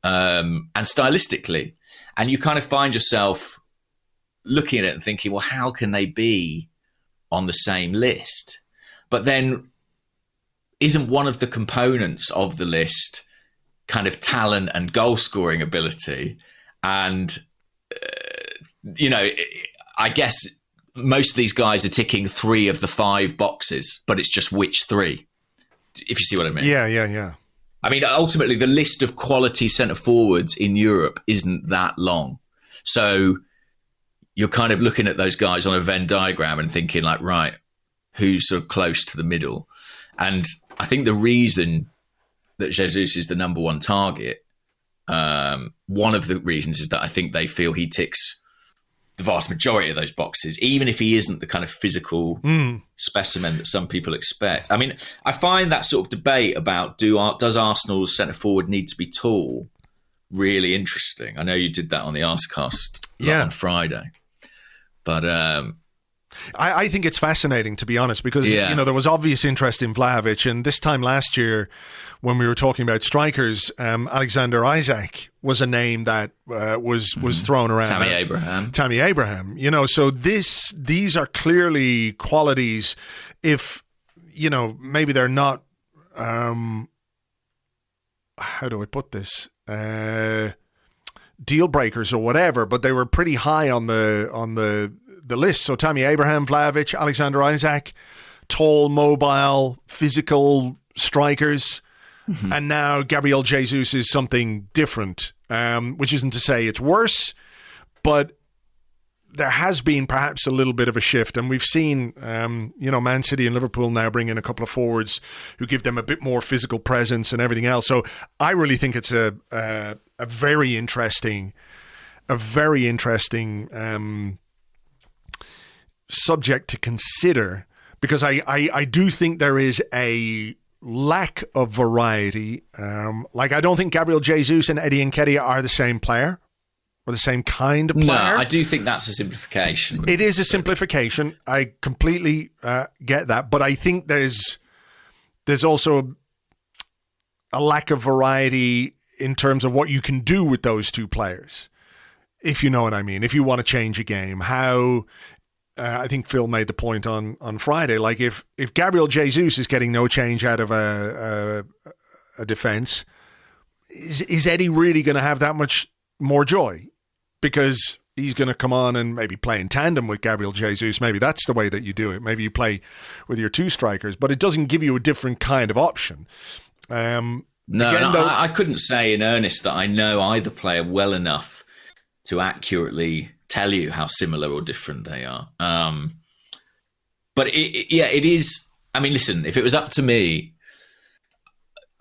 and stylistically. And you kind of find yourself looking at it and thinking, well, how can they be on the same list? But then isn't one of the components of the list kind of talent and goal scoring ability? And, I guess most of these guys are ticking 3 of the 5 boxes, but it's just which 3, if you see what I mean. Yeah. I mean, ultimately, the list of quality centre forwards in Europe isn't that long. So you're kind of looking at those guys on a Venn diagram and thinking like, right, who's sort of close to the middle? And I think the reason that Jesus is the number one target, one of the reasons is that I think they feel he ticks the vast majority of those boxes, even if he isn't the kind of physical specimen that some people expect. I mean, I find that sort of debate about does Arsenal's centre forward need to be tall really interesting. I know you did that on the Arsecast on Friday, but I think it's fascinating, to be honest, because there was obvious interest in Vlahovic, and this time last year when we were talking about strikers, Alexander Isak was a name that was thrown around. Tammy Abraham. So these are clearly qualities. If maybe they're not. How do I put this? Deal breakers or whatever, but they were pretty high on the list. So Tammy Abraham, Vlahovic, Alexander Isak, tall, mobile, physical strikers. Mm-hmm. And now Gabriel Jesus is something different, which isn't to say it's worse, but there has been perhaps a little bit of a shift. And we've seen, Man City and Liverpool now bring in a couple of forwards who give them a bit more physical presence and everything else. So I really think it's a very interesting subject to consider, because I do think there is a lack of variety. I don't think Gabriel Jesus and Eddie Nketiah are the same player or the same kind of player. No, I do think that's a simplification. It is a simplification. I completely get that, but I think there's also a lack of variety in terms of what you can do with those two players, if you know what I mean. If you want to change a game, how. I think Phil made the point on Friday. Like if Gabriel Jesus is getting no change out of a defense, is Eddie really going to have that much more joy? Because he's going to come on and maybe play in tandem with Gabriel Jesus. Maybe that's the way that you do it. Maybe you play with your two strikers, but it doesn't give you a different kind of option. I couldn't say in earnest that I know either player well enough to accurately tell you how similar or different they are. But it is. I mean, listen, if it was up to me,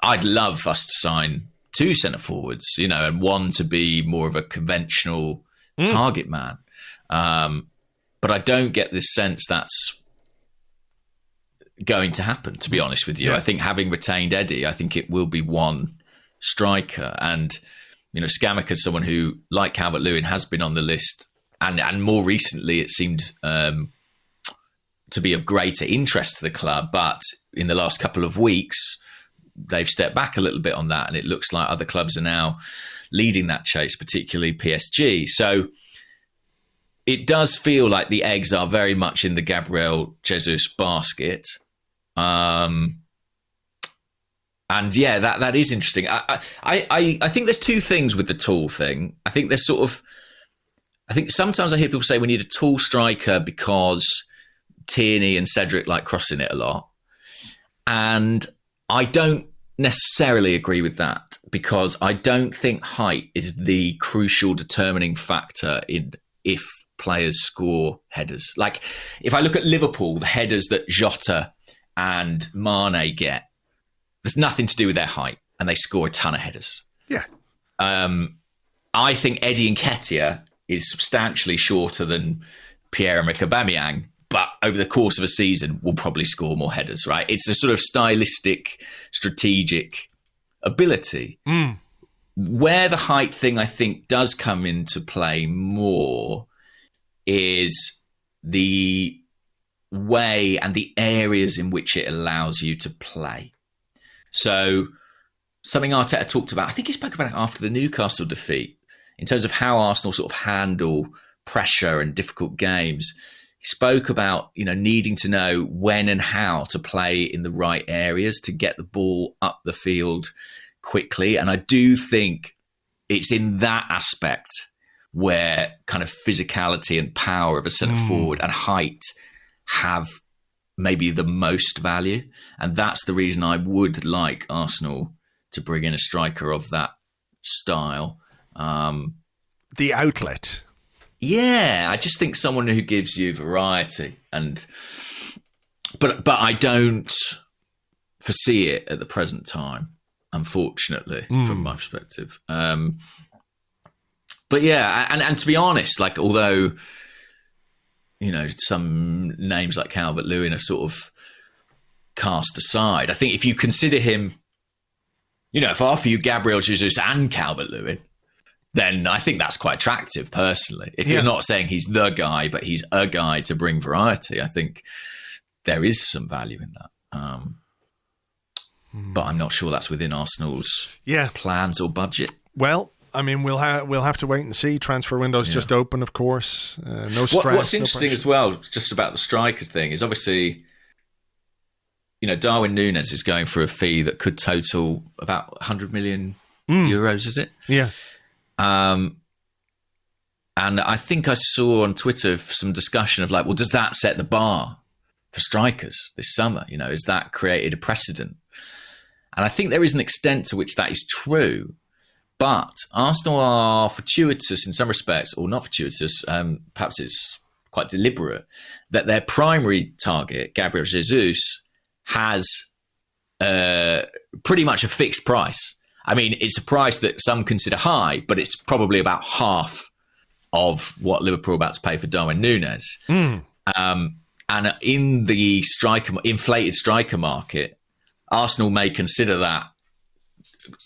I'd love us to sign 2 centre forwards, and one to be more of a conventional target man. But I don't get this sense that's going to happen, to be honest with you. I think having retained Eddie, I think it will be one striker. And, Scamacca is someone who, like Calvert-Lewin, has been on the list. And more recently, it seemed to be of greater interest to the club. But in the last couple of weeks, they've stepped back a little bit on that. And it looks like other clubs are now leading that chase, particularly PSG. So it does feel like the eggs are very much in the Gabriel Jesus basket. And yeah, that is interesting. I think there's two things with the tall thing. I think sometimes I hear people say we need a tall striker because Tierney and Cedric like crossing it a lot. And I don't necessarily agree with that, because I don't think height is the crucial determining factor in if players score headers. Like, if I look at Liverpool, the headers that Jota and Mane get, there's nothing to do with their height, and they score a ton of headers. Yeah. I think Eddie Nketiah is substantially shorter than Pierre-Emerick Aubameyang, but over the course of a season will probably score more headers, right? It's a sort of stylistic, strategic ability. Where the height thing, I think, does come into play more is the way and the areas in which it allows you to play. So something Arteta talked about, I think he spoke about it after the Newcastle defeat, in terms of how Arsenal sort of handle pressure and difficult games. He spoke about, needing to know when and how to play in the right areas to get the ball up the field quickly. And I do think it's in that aspect where kind of physicality and power of a centre forward and height have maybe the most value. And that's the reason I would like Arsenal to bring in a striker of that style. The outlet. Yeah, I just think someone who gives you variety, but I don't foresee it at the present time, unfortunately, from my perspective. But yeah, and to be honest, like, although some names like Calvert-Lewin are sort of cast aside, I think if you consider him, if I offer you Gabriel Jesus and Calvert-Lewin, then I think that's quite attractive, personally. If you're not saying he's the guy, but he's a guy to bring variety, I think there is some value in that. But I'm not sure that's within Arsenal's plans or budget. Well, I mean, we'll have to wait and see. Transfer window's just open, of course. No stress. What's interesting as well, just about the striker thing, is obviously, Darwin Núñez is going for a fee that could total about 100 million euros, is it? Yeah. And I think I saw on Twitter some discussion of like, well, does that set the bar for strikers this summer? Has that created a precedent? And I think there is an extent to which that is true. But Arsenal are fortuitous in some respects, or not fortuitous, perhaps it's quite deliberate, that their primary target, Gabriel Jesus, has pretty much a fixed price. I mean, it's a price that some consider high, but it's probably about half of what Liverpool are about to pay for Darwin Núñez. And in the inflated striker market, Arsenal may consider that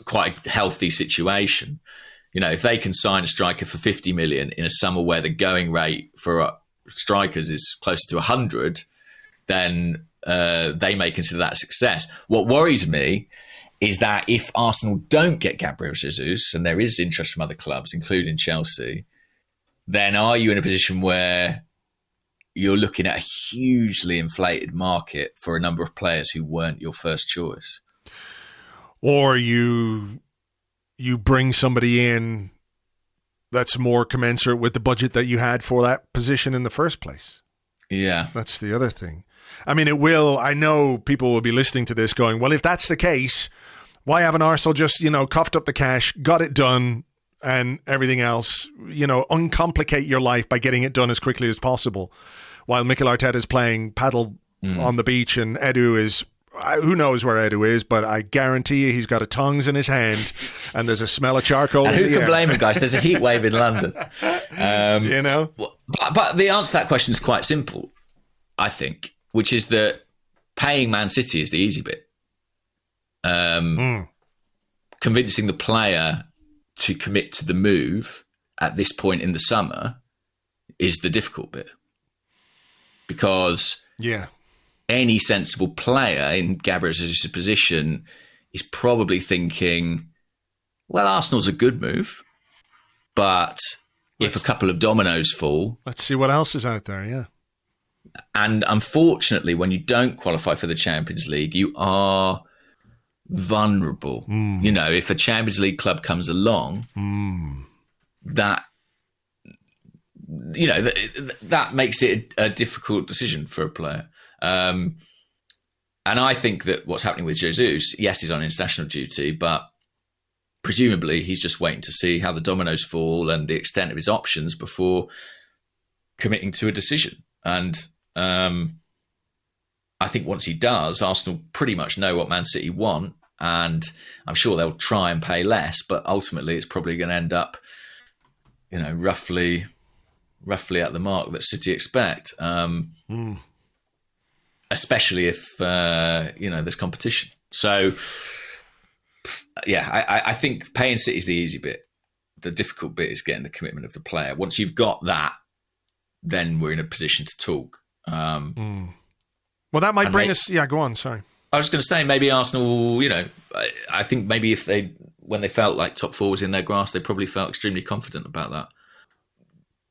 quite a healthy situation. If they can sign a striker for 50 million in a summer where the going rate for strikers is closer to 100, then they may consider that a success. What worries me is that if Arsenal don't get Gabriel Jesus, and there is interest from other clubs, including Chelsea, then are you in a position where you're looking at a hugely inflated market for a number of players who weren't your first choice? Or you bring somebody in that's more commensurate with the budget that you had for that position in the first place. Yeah. That's the other thing. I mean, I know people will be listening to this going, well, if that's the case, why haven't Arsenal just, coughed up the cash, got it done, and everything else, uncomplicate your life by getting it done as quickly as possible, while Mikel Arteta is playing paddle on the beach and Edu is, who knows where Edu is, but I guarantee you he's got a tongs in his hand and there's a smell of charcoal and in the air. Who can blame him, guys? There's a heat wave in London. But But the answer to that question is quite simple, I think, which is that paying Man City is the easy bit. Convincing the player to commit to the move at this point in the summer is the difficult bit. Because any sensible player in Gabriel Jesus' position is probably thinking, well, Arsenal's a good move, but if a couple of dominoes fall... Let's see what else is out there, yeah. And unfortunately, when you don't qualify for the Champions League, you are vulnerable. You know, if a Champions League club comes along, that... You know, that makes it a difficult decision for a player. And I think that what's happening with Jesus, yes, he's on international duty, but presumably he's just waiting to see how the dominoes fall and the extent of his options before committing to a decision. And I think once he does, Arsenal pretty much know what Man City want, and I'm sure they'll try and pay less, but ultimately it's probably going to end up, you know, roughly at the mark that City expect, especially if, you know, there's competition. So, yeah, I think paying City is the easy bit. The difficult bit is getting the commitment of the player. Once you've got that, then we're in a position to talk. Well, that might bring us... Yeah, go on, sorry. I was going to say, maybe Arsenal, you know, I think maybe when they felt like top four was in their grasp, they probably felt extremely confident about that.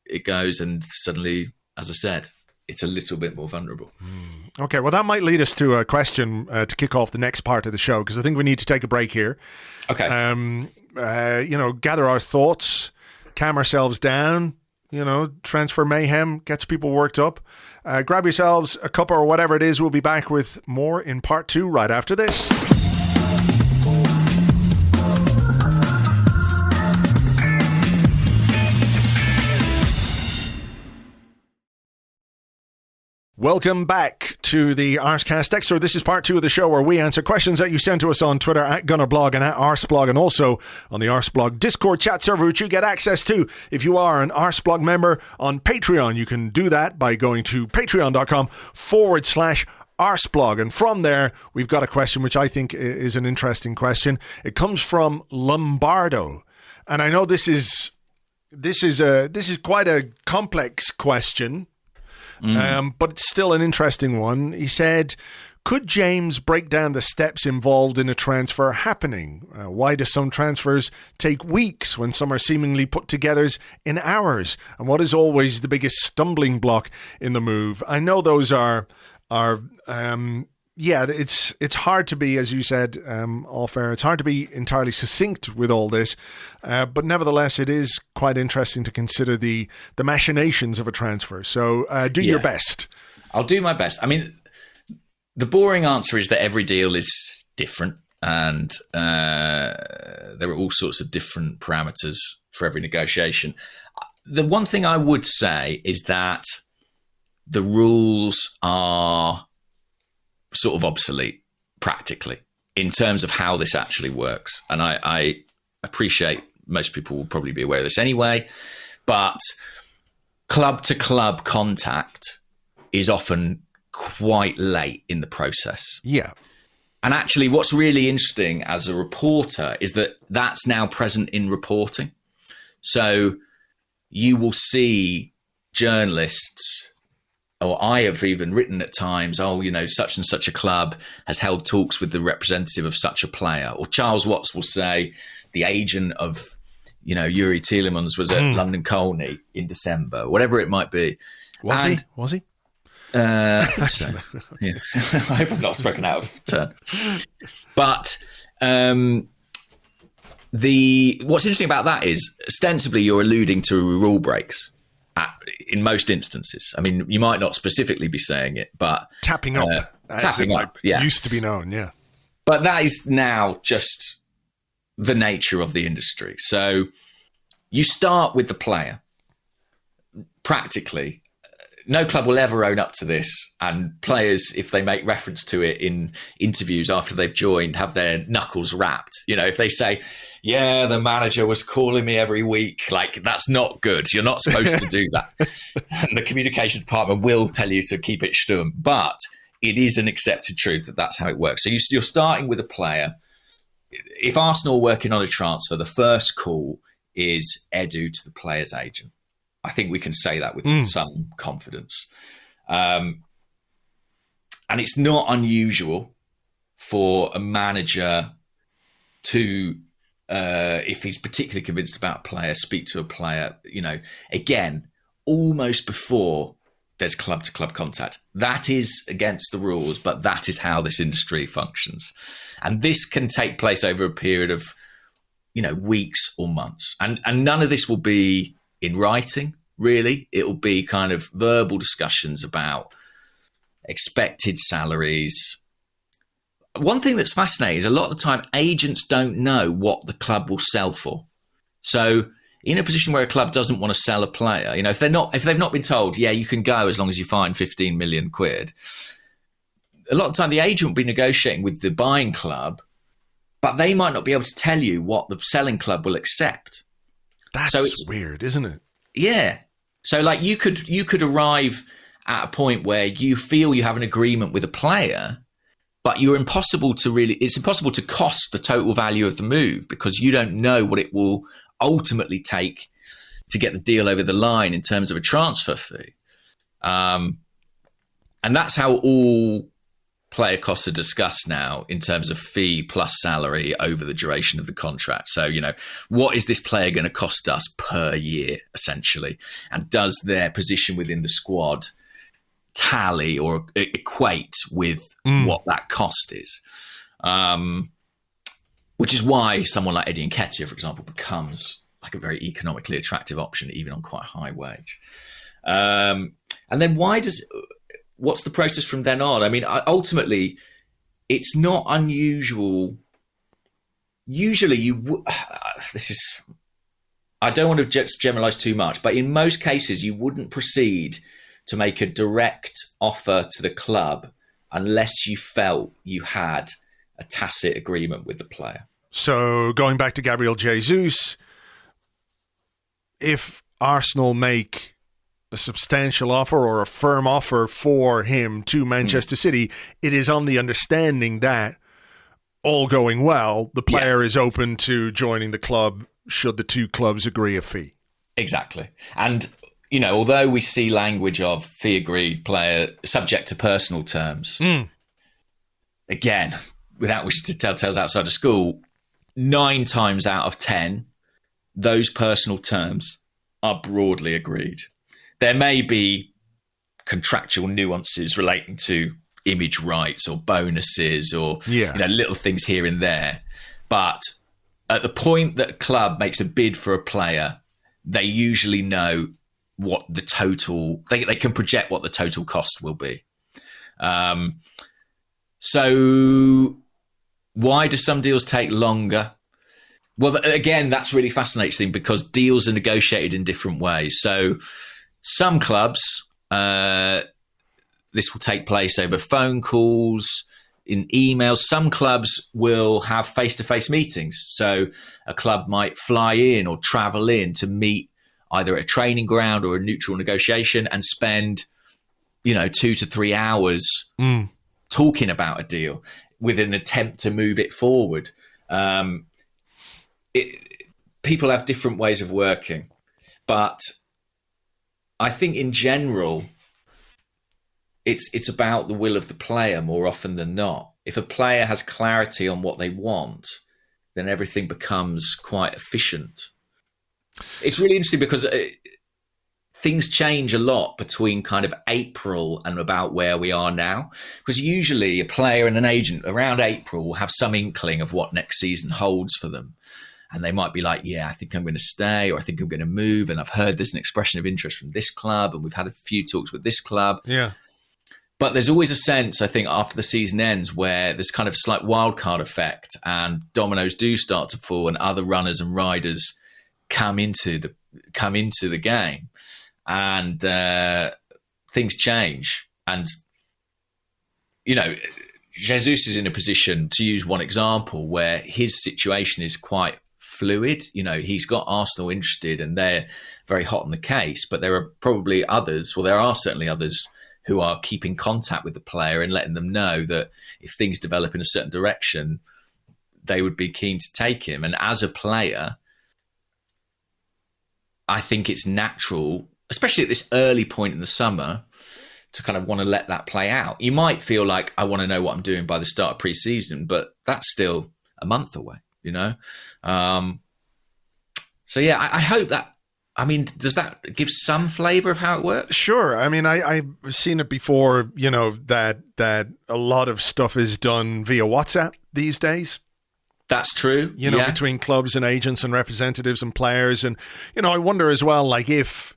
It goes and suddenly, as I said, it's a little bit more vulnerable. Okay, well, that might lead us to a question to kick off the next part of the show, because I think we need to take a break here. Okay. You know, gather our thoughts, calm ourselves down. You know, transfer mayhem gets people worked up. Grab yourselves a cup or whatever it is. We'll be back with more in part 2 right after this. Welcome back to the Arsecast Extra. This is part 2 of the show where we answer questions that you send to us on Twitter at Gunnerblog and at Arseblog, and also on the Arseblog Discord chat server, which you get access to if you are an Arseblog member on Patreon. You can do that by going to patreon.com/Arseblog. And from there, we've got a question which I think is an interesting question. It comes from Lombardo. And I know this is quite a complex question. But it's still an interesting one. He said, could James break down the steps involved in a transfer happening? Why do some transfers take weeks when some are seemingly put together in hours? And what is always the biggest stumbling block in the move? I know those are it's hard to be, as you said, off air, it's hard to be entirely succinct with all this, but nevertheless, it is quite interesting to consider the machinations of a transfer. So do your best. I'll do my best. I mean, the boring answer is that every deal is different, and there are all sorts of different parameters for every negotiation. The one thing I would say is that the rules are sort of obsolete practically in terms of how this actually works. And I appreciate most people will probably be aware of this anyway, but club to club contact is often quite late in the process. Yeah. And actually what's really interesting as a reporter is that that's now present in reporting. So you will see journalists, or I have even written at times, you know, such and such a club has held talks with the representative of such a player. Or Charles Watts will say the agent of, you know, Yuri Tielemans was at London Colney in December, whatever it might be. Was he? I think so. Yeah. I hope I've not spoken out of turn. But what's interesting about that is ostensibly you're alluding to rule breaks. In most instances, I mean, you might not specifically be saying it, but tapping up, used to be known, yeah. But that is now just the nature of the industry. So you start with the player. Practically, no club will ever own up to this. And players, if they make reference to it in interviews after they've joined, have their knuckles rapped. You know, if they say, yeah, the manager was calling me every week, like, that's not good. You're not supposed to do that. And the communications department will tell you to keep it stum. But it is an accepted truth that that's how it works. So you're starting with a player. If Arsenal are working on a transfer, the first call is Edu to the player's agent. I think we can say that with some confidence. And it's not unusual for a manager to, if he's particularly convinced about a player, speak to a player, you know, again, almost before there's club-to-club contact. That is against the rules, but that is how this industry functions. And this can take place over a period of, you know, weeks or months. And none of this will be in writing, really. It will be kind of verbal discussions about expected salaries. One thing that's fascinating is a lot of the time agents don't know what the club will sell for. So in a position where a club doesn't want to sell a player, you know, if they've not been told, yeah, you can go as long as you find 15 million quid, a lot of the time the agent will be negotiating with the buying club, but they might not be able to tell you what the selling club will accept. That's weird, isn't it? Yeah. So like you could arrive at a point where you feel you have an agreement with a player, but it's impossible to cost the total value of the move because you don't know what it will ultimately take to get the deal over the line in terms of a transfer fee. And that's how all player costs are discussed now in terms of fee plus salary over the duration of the contract. So, you know, what is this player going to cost us per year, essentially? And does their position within the squad tally or equate with what that cost is? Which is why someone like Eddie Nketiah, for example, becomes like a very economically attractive option, even on quite a high wage. And then what's the process from then on? I mean, ultimately, it's not unusual. Usually, I don't want to just generalize too much, but in most cases, you wouldn't proceed to make a direct offer to the club unless you felt you had a tacit agreement with the player. So going back to Gabriel Jesus, if Arsenal make a substantial offer or a firm offer for him to Manchester City, it is on the understanding that all going well, the player is open to joining the club should the two clubs agree a fee. Exactly. And, you know, although we see language of fee agreed, player subject to personal terms, again, without wishing to tell tales outside of school, 9 times out of 10, those personal terms are broadly agreed. There may be contractual nuances relating to image rights or bonuses or you know, little things here and there. But at the point that a club makes a bid for a player, they usually know what the total, they can project what the total cost will be. So why do some deals take longer? Well, again, that's really fascinating because deals are negotiated in different ways. So some clubs, this will take place over phone calls, in emails. Some clubs will have face-to-face meetings. So a club might fly in or travel in to meet either at a training ground or a neutral negotiation and spend, 2 to 3 hours talking about a deal with an attempt to move it forward. People have different ways of working, but I think in general, it's about the will of the player more often than not. If a player has clarity on what they want, then everything becomes quite efficient. It's really interesting because things change a lot between kind of April and about where we are now. Because usually a player and an agent around April will have some inkling of what next season holds for them. And they might be like, yeah, I think I'm going to stay, or I think I'm going to move. And I've heard there's an expression of interest from this club, and we've had a few talks with this club. Yeah. But there's always a sense, I think, after the season ends where there's kind of a slight wildcard effect and dominoes do start to fall and other runners and riders come into the game. And things change. And, you know, Jesus is in a position, to use one example, where his situation is quite fluid. You know, he's got Arsenal interested and they're very hot on the case, but there are probably others, well, there are certainly others who are keeping contact with the player and letting them know that if things develop in a certain direction, they would be keen to take him. And as a player, I think it's natural, especially at this early point in the summer, to kind of want to let that play out. You might feel like, I want to know what I'm doing by the start of pre-season, but that's still a month away, you know? So yeah, I hope that, I mean, does that give some flavour of how it works? Sure. I mean, I've seen it before, you know, that a lot of stuff is done via WhatsApp these days. That's true. You know, between clubs and agents and representatives and players. And, you know, I wonder as well, like if,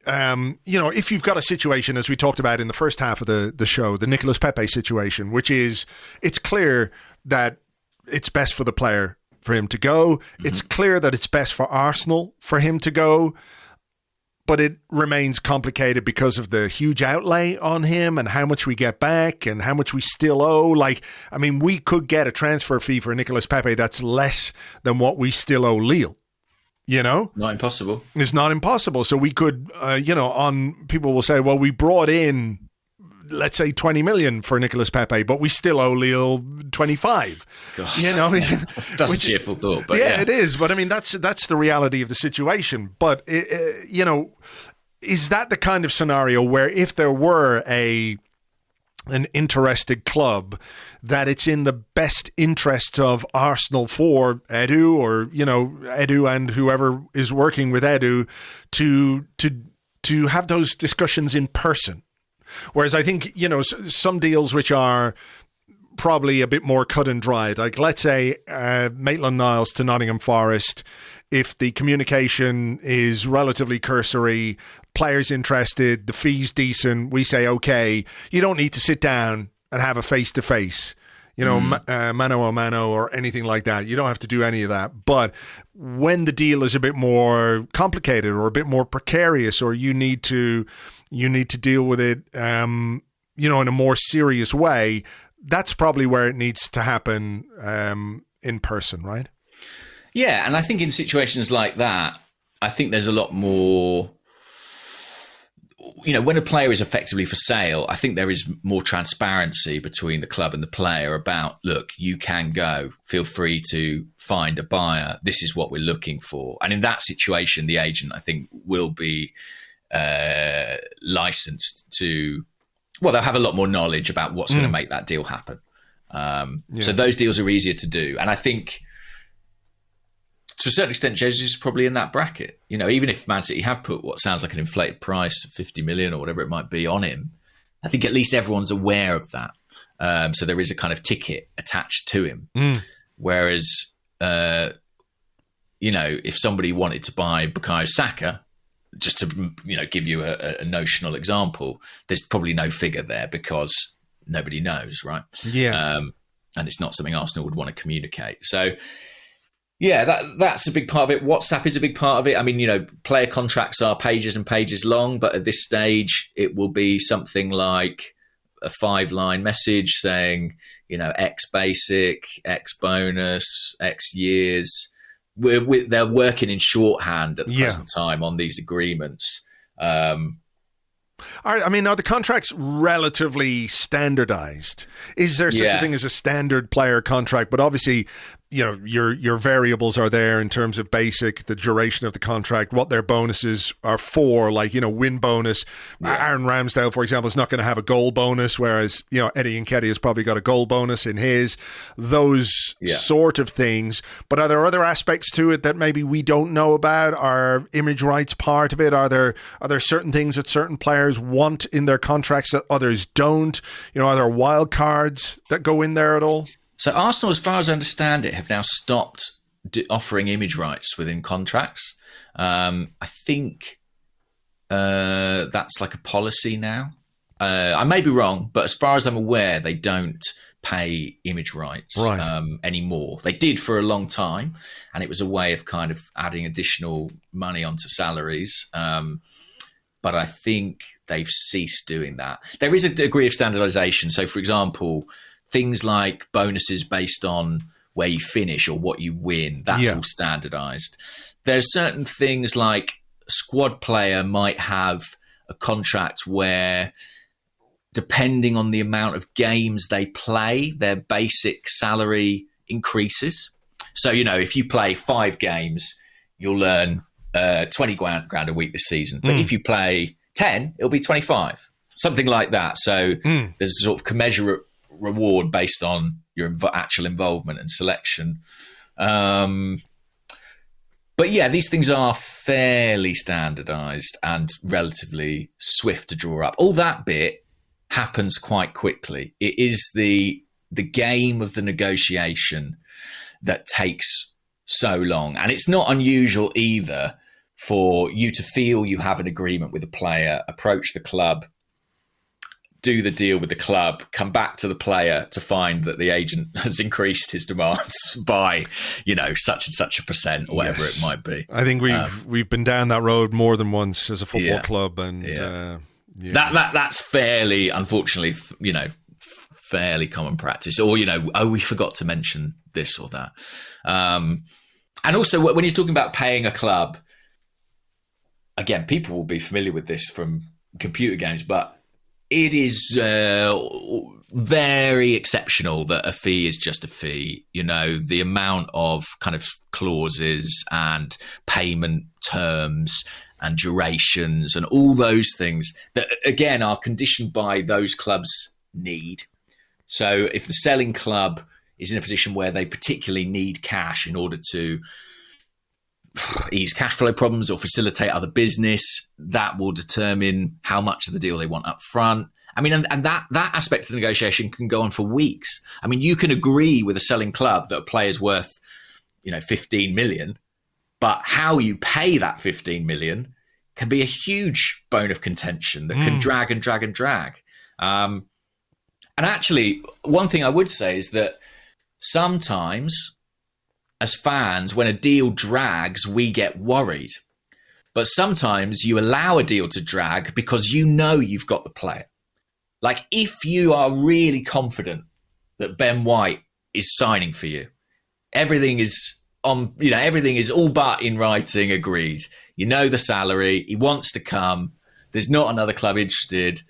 you know, if you've got a situation, as we talked about in the first half of the show, the Nicolas Pepe situation, which is, it's clear that it's best for the player for him to go. Mm-hmm. It's clear that it's best for Arsenal for him to go, but it remains complicated because of the huge outlay on him and how much we get back and how much we still owe. Like, I mean, we could get a transfer fee for Nicolas Pepe that's less than what we still owe Lille. You know? Not impossible. It's not impossible. So we could, you know, people will say, well, we brought in, let's say 20 million for Nicolas Pepe, but we still owe Lille 25. Gosh, you know, that's a cheerful thought, but yeah, it is. But I mean, that's the reality of the situation. But you know, is that the kind of scenario where if there were an interested club, that it's in the best interests of Arsenal for Edu, or, you know, Edu and whoever is working with Edu to have those discussions in person? Whereas I think, you know, some deals which are probably a bit more cut and dried, like let's say Maitland-Niles to Nottingham Forest, if the communication is relatively cursory, players interested, the fee's decent, we say, okay, you don't need to sit down and have a face-to-face, you know, mano a mano or anything like that. You don't have to do any of that. But when the deal is a bit more complicated or a bit more precarious, or you need to deal with it, you know, in a more serious way, that's probably where it needs to happen in person, right? Yeah, and I think in situations like that, I think there's a lot more, you know, when a player is effectively for sale, I think there is more transparency between the club and the player about, look, you can go, feel free to find a buyer. This is what we're looking for. And in that situation, the agent, I think, will be licensed to, well, they'll have a lot more knowledge about what's going to make that deal happen. So those deals are easier to do. And I think to a certain extent, Jesus is probably in that bracket. You know, even if Man City have put what sounds like an inflated price, 50 million or whatever it might be, on him, I think at least everyone's aware of that. So there is a kind of ticket attached to him. Whereas, you know, if somebody wanted to buy Bukayo Saka, just to, you know, give you a notional example, there's probably no figure there because nobody knows, right? Yeah. And it's not something Arsenal would want to communicate. So, yeah, that's a big part of it. WhatsApp is a big part of it. I mean, you know, player contracts are pages and pages long, but at this stage, it will be something like a 5-line message saying, you know, X basic, X bonus, X years. They're working in shorthand at the present time on these agreements. I mean, are the contracts relatively standardized? Is there such a thing as a standard player contract? But obviously, you know, your variables are there in terms of basic, the duration of the contract, what their bonuses are for, like, you know, win bonus. Aaron Ramsdale, for example, is not going to have a goal bonus, whereas, you know, Eddie Nketiah has probably got a goal bonus in his, those sort of things. But are there other aspects to it that maybe we don't know about? Are image rights part of it? Are there certain things that certain players want in their contracts that others don't? You know, are there wild cards that go in there at all? So Arsenal, as far as I understand it, have now stopped offering image rights within contracts. I think that's like a policy now. I may be wrong, but as far as I'm aware, they don't pay image rights anymore. They did for a long time, and it was a way of kind of adding additional money onto salaries. but I think they've ceased doing that. There is a degree of standardization. So, for example, things like bonuses based on where you finish or what you win, that's all standardized. There's certain things like a squad player might have a contract where, depending on the amount of games they play, their basic salary increases. So, if you play 5 games, you'll earn 20 grand a week this season. But if you play 10, it'll be 25, something like that. So there's a sort of commensurate reward based on your actual involvement and selection. But yeah, these things are fairly standardized and relatively swift to draw up. All that bit happens quite quickly. It is the game of the negotiation that takes so long. And it's not unusual either for you to feel you have an agreement with a player, approach the club, do the deal with the club, come back to the player to find that the agent has increased his demands by, such and such a percent or whatever it might be. I think we've been down that road more than once as a football club, and that's fairly, unfortunately, fairly common practice. Or we forgot to mention this or that. And also, when you're talking about paying a club, again, people will be familiar with this from computer games, but it is very exceptional that a fee is just a fee. The amount of kind of clauses and payment terms and durations and all those things that, again, are conditioned by those clubs' need. So if the selling club is in a position where they particularly need cash in order to ease cash flow problems or facilitate other business, that will determine how much of the deal they want up front. I mean, and that aspect of the negotiation can go on for weeks. I mean, you can agree with a selling club that a player's worth, 15 million, but how you pay that 15 million can be a huge bone of contention that can drag and drag and drag. And actually, one thing I would say is that sometimes, as fans, when a deal drags, we get worried. But sometimes you allow a deal to drag because you've got the player. Like, if you are really confident that Ben White is signing for you, everything is all but in writing agreed. The salary, he wants to come, there's not another club interested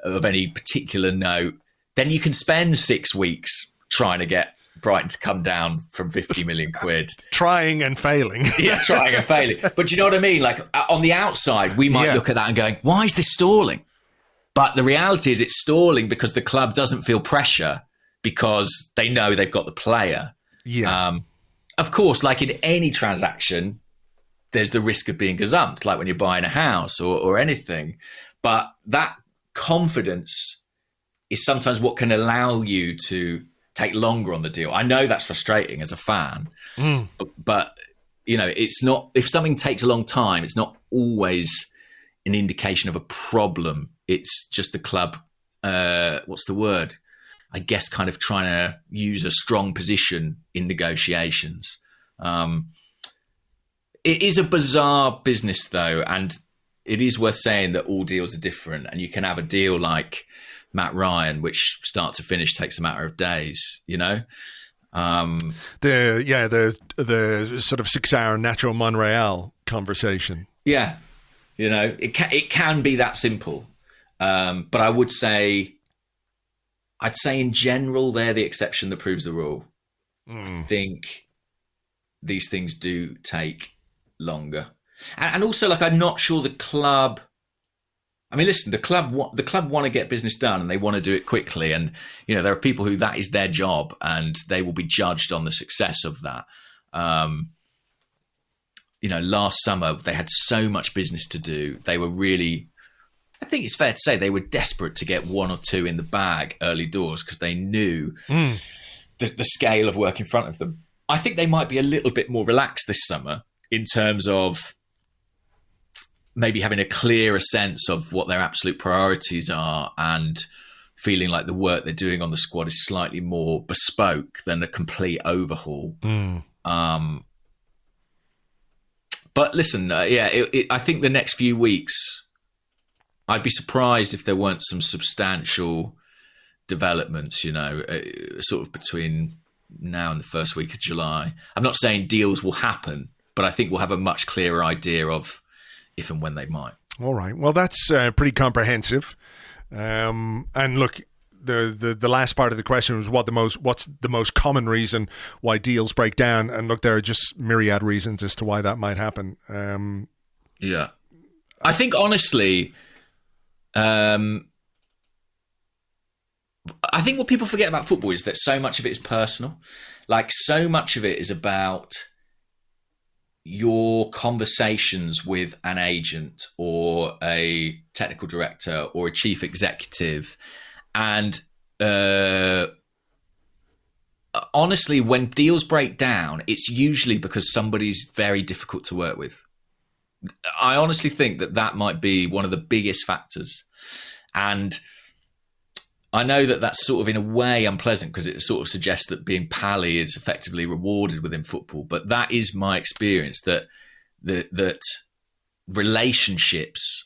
of any particular note, then you can spend 6 weeks trying to get Brighton to come down from 50 million quid. Trying and failing. Trying and failing. But you know what I mean? Like, on the outside, we might look at that and going, why is this stalling? But the reality is it's stalling because the club doesn't feel pressure because they know they've got the player. Yeah. Of course, like in any transaction, there's the risk of being gazumped, like when you're buying a house or anything. But that confidence is sometimes what can allow you to take longer on the deal. I know that's frustrating as a fan, but it's not. If something takes a long time, it's not always an indication of a problem. It's just the club. What's the word? I guess kind of trying to use a strong position in negotiations. It is a bizarre business, though, and it is worth saying that all deals are different, and you can have a deal like Matt Ryan, which start to finish takes a matter of days, The sort of 6-hour Nacho Monreal conversation. Yeah, it can be that simple. But I'd say in general, they're the exception that proves the rule. I think these things do take longer. And also, like, I'm not sure the club... I mean, listen, the club want to get business done and they want to do it quickly. And, there are people who that is their job and they will be judged on the success of that. Last summer, they had so much business to do. They were really... I think it's fair to say they were desperate to get 1 or 2 in the bag early doors because they knew the scale of work in front of them. I think they might be a little bit more relaxed this summer in terms of maybe having a clearer sense of what their absolute priorities are and feeling like the work they're doing on the squad is slightly more bespoke than a complete overhaul. But listen, I think the next few weeks I'd be surprised if there weren't some substantial developments, sort of between now and the first week of July. I'm not saying deals will happen, but I think we'll have a much clearer idea of if and when they might. All right. Well, that's pretty comprehensive. And look, the last part of the question was what's the most common reason why deals break down? And look, there are just myriad reasons as to why that might happen. Yeah. I think honestly, I think what people forget about football is that so much of it is personal. Like, so much of it is about your conversations with an agent or a technical director or a chief executive. And honestly, when deals break down, it's usually because somebody's very difficult to work with. I honestly think that might be one of the biggest factors. And I know that that's sort of in a way unpleasant because it sort of suggests that being pally is effectively rewarded within football. But that is my experience, that relationships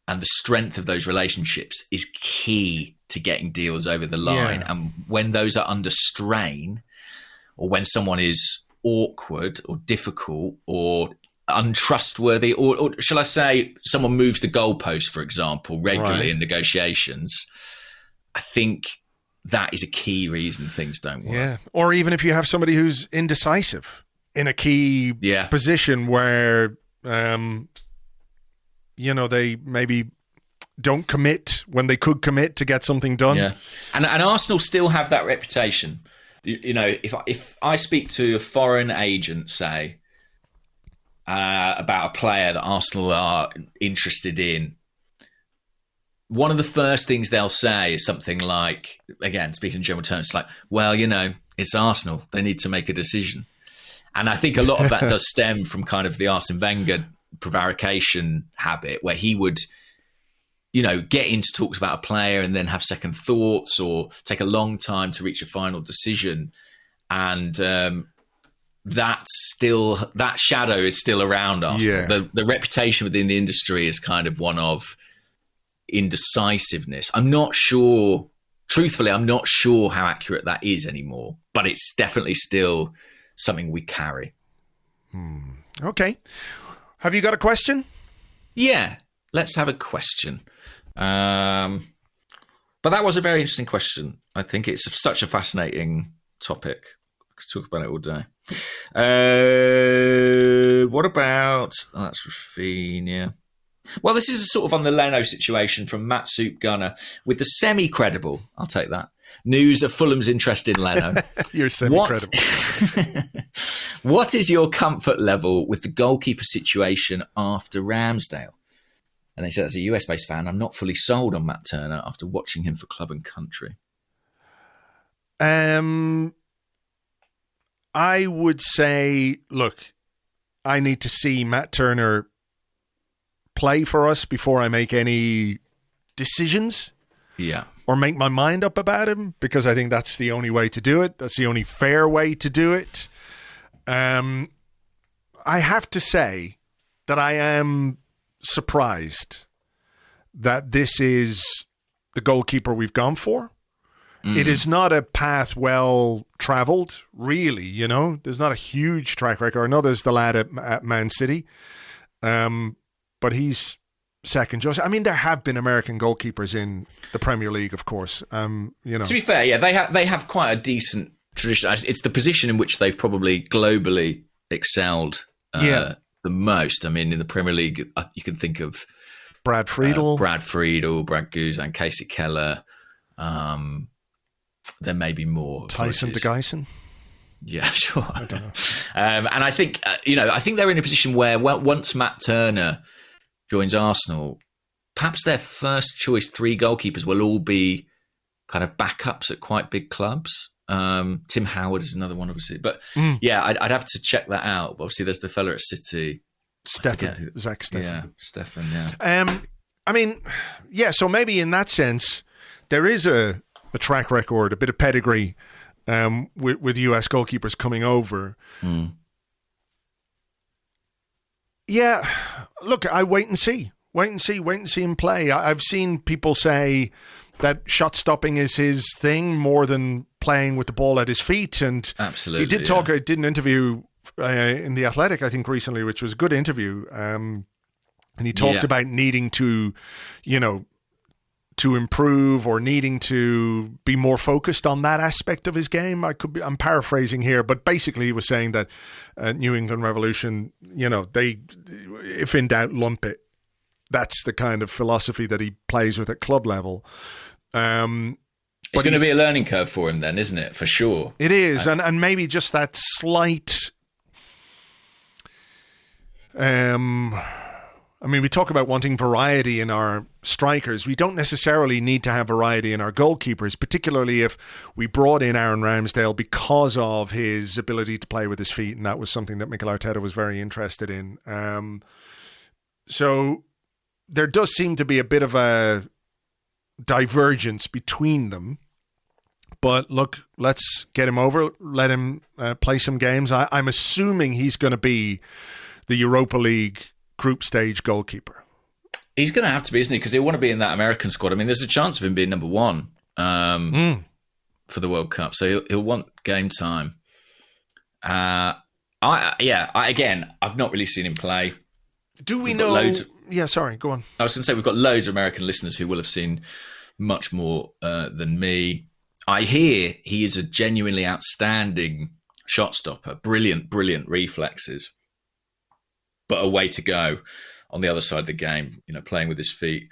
and the strength of those relationships is key to getting deals over the line. Yeah. And when those are under strain, or when someone is awkward or difficult or untrustworthy, or shall I say someone moves the goalpost, for example, regularly in negotiations, I think that is a key reason things don't work. Yeah. Or even if you have somebody who's indecisive in a key position where, they maybe don't commit when they could commit to get something done. Yeah. And Arsenal still have that reputation. If I speak to a foreign agent, say, about a player that Arsenal are interested in, one of the first things they'll say is something like, again, speaking in general terms, like, well, it's Arsenal. They need to make a decision. And I think a lot of that does stem from kind of the Arsene Wenger prevarication habit, where he would, get into talks about a player and then have second thoughts or take a long time to reach a final decision. And that shadow is still around us. Yeah. The reputation within the industry is kind of one of indecisiveness. Truthfully, I'm not sure how accurate that is anymore, but it's definitely still something we carry. Okay. Have you got a question? Yeah, let's have a question. But that was a very interesting question. I think it's such a fascinating topic. I could talk about it all day. What about... Oh, that's Rafinha. Well, this is sort of on the Leno situation from Matt Soup Gunner with the semi-credible, I'll take that, news of Fulham's interest in Leno. You're semi-credible. What is your comfort level with the goalkeeper situation after Ramsdale? And they said, as a US-based fan, I'm not fully sold on Matt Turner after watching him for club and country. I would say, look, I need to see Matt Turner play for us before I make any decisions. Yeah. Or make my mind up about him, because I think that's the only way to do it. That's the only fair way to do it. I have to say that I am surprised that this is the goalkeeper we've gone for. It is not a path well traveled, really. There's not a huge track record. I know there's the lad at Man City, but he's second. I mean, there have been American goalkeepers in the Premier League, of course. To be fair, yeah, they have quite a decent tradition. It's the position in which they've probably globally excelled the most. I mean, in the Premier League, you can think of Brad Friedel, Brad Guzan, Casey Keller. There may be more. Tyson DeGuyson. Yeah, sure. I don't know. And I think, I think they're in a position where once Matt Turner joins Arsenal, perhaps their first choice 3 goalkeepers will all be kind of backups at quite big clubs. Tim Howard is another one, obviously. But yeah, I'd have to check that out. Obviously, there's the fella at City. Zach Steffen. Yeah, Steffen, yeah. I mean, yeah, so maybe in that sense, there is a track record, a bit of pedigree with US goalkeepers coming over. Yeah, look, I wait and see Wait and see him play. I've seen people say that shot stopping is his thing more than playing with the ball at his feet. And absolutely, he did talk. I did an interview in The Athletic, I think, recently, which was a good interview. And he talked about needing to, to improve or needing to be more focused on that aspect of his game. I'm paraphrasing here, but basically he was saying that New England Revolution, they, if in doubt, lump it. That's the kind of philosophy that he plays with at club level. It's going to be a learning curve for him then, isn't it? For sure. It is. And maybe just that slight... we talk about wanting variety in our strikers. We don't necessarily need to have variety in our goalkeepers, particularly if we brought in Aaron Ramsdale because of his ability to play with his feet, and that was something that Mikel Arteta was very interested in. So there does seem to be a bit of a divergence between them. But look, let's get him over, let him play some games. I'm assuming he's going to be the Europa League group stage goalkeeper. He's going to have to be, isn't he? Because he'll want to be in that American squad. I mean, there's a chance of him being number one for the World Cup. So he'll want game time. I've not really seen him play. Do we know? Yeah, sorry, go on. I was going to say, we've got loads of American listeners who will have seen much more than me. I hear he is a genuinely outstanding shot stopper. Brilliant reflexes. But a way to go on the other side of the game, playing with his feet.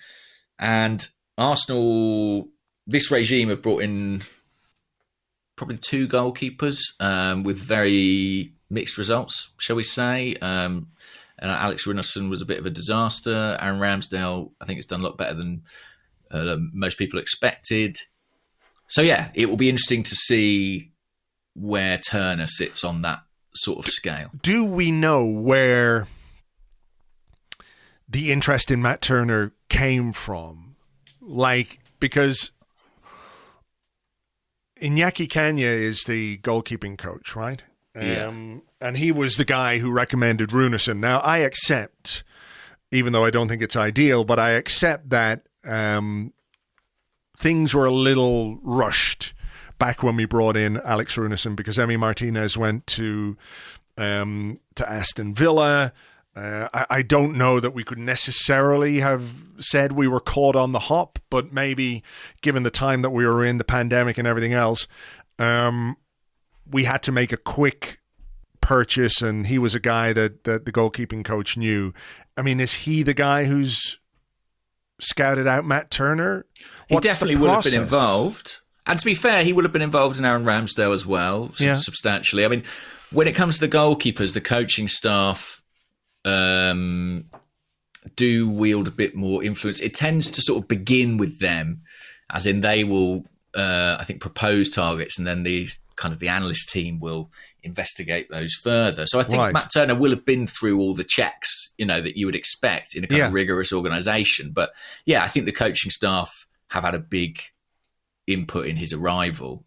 And Arsenal, this regime have brought in probably 2 goalkeepers with very mixed results, shall we say. Alex Rumours was a bit of a disaster. Aaron Ramsdale, I think, has done a lot better than most people expected. So, yeah, it will be interesting to see where Turner sits on that sort of scale. Do we know where the interest in Matt Turner came from? Because Iñaki Kanya is the goalkeeping coach, right? And he was the guy who recommended Runarsson. Now, I accept, even though I don't think it's ideal, but I accept that things were a little rushed back when we brought in Alex Runarsson because Emi Martinez went to Aston Villa. I don't know that we could necessarily have said we were caught on the hop, but maybe given the time that we were in, the pandemic and everything else, we had to make a quick purchase, and he was a guy that the goalkeeping coach knew. I mean, is he the guy who's scouted out Matt Turner? He definitely would have been involved. And to be fair, he would have been involved in Aaron Ramsdale as well, substantially. I mean, when it comes to the goalkeepers, the coaching staff do wield a bit more influence. It tends to sort of begin with them, as in they will, I think, propose targets, and then the analyst team will investigate those further. So I think Matt Turner will have been through all the checks, that you would expect in a kind of rigorous organisation. But yeah, I think the coaching staff have had a big input in his arrival.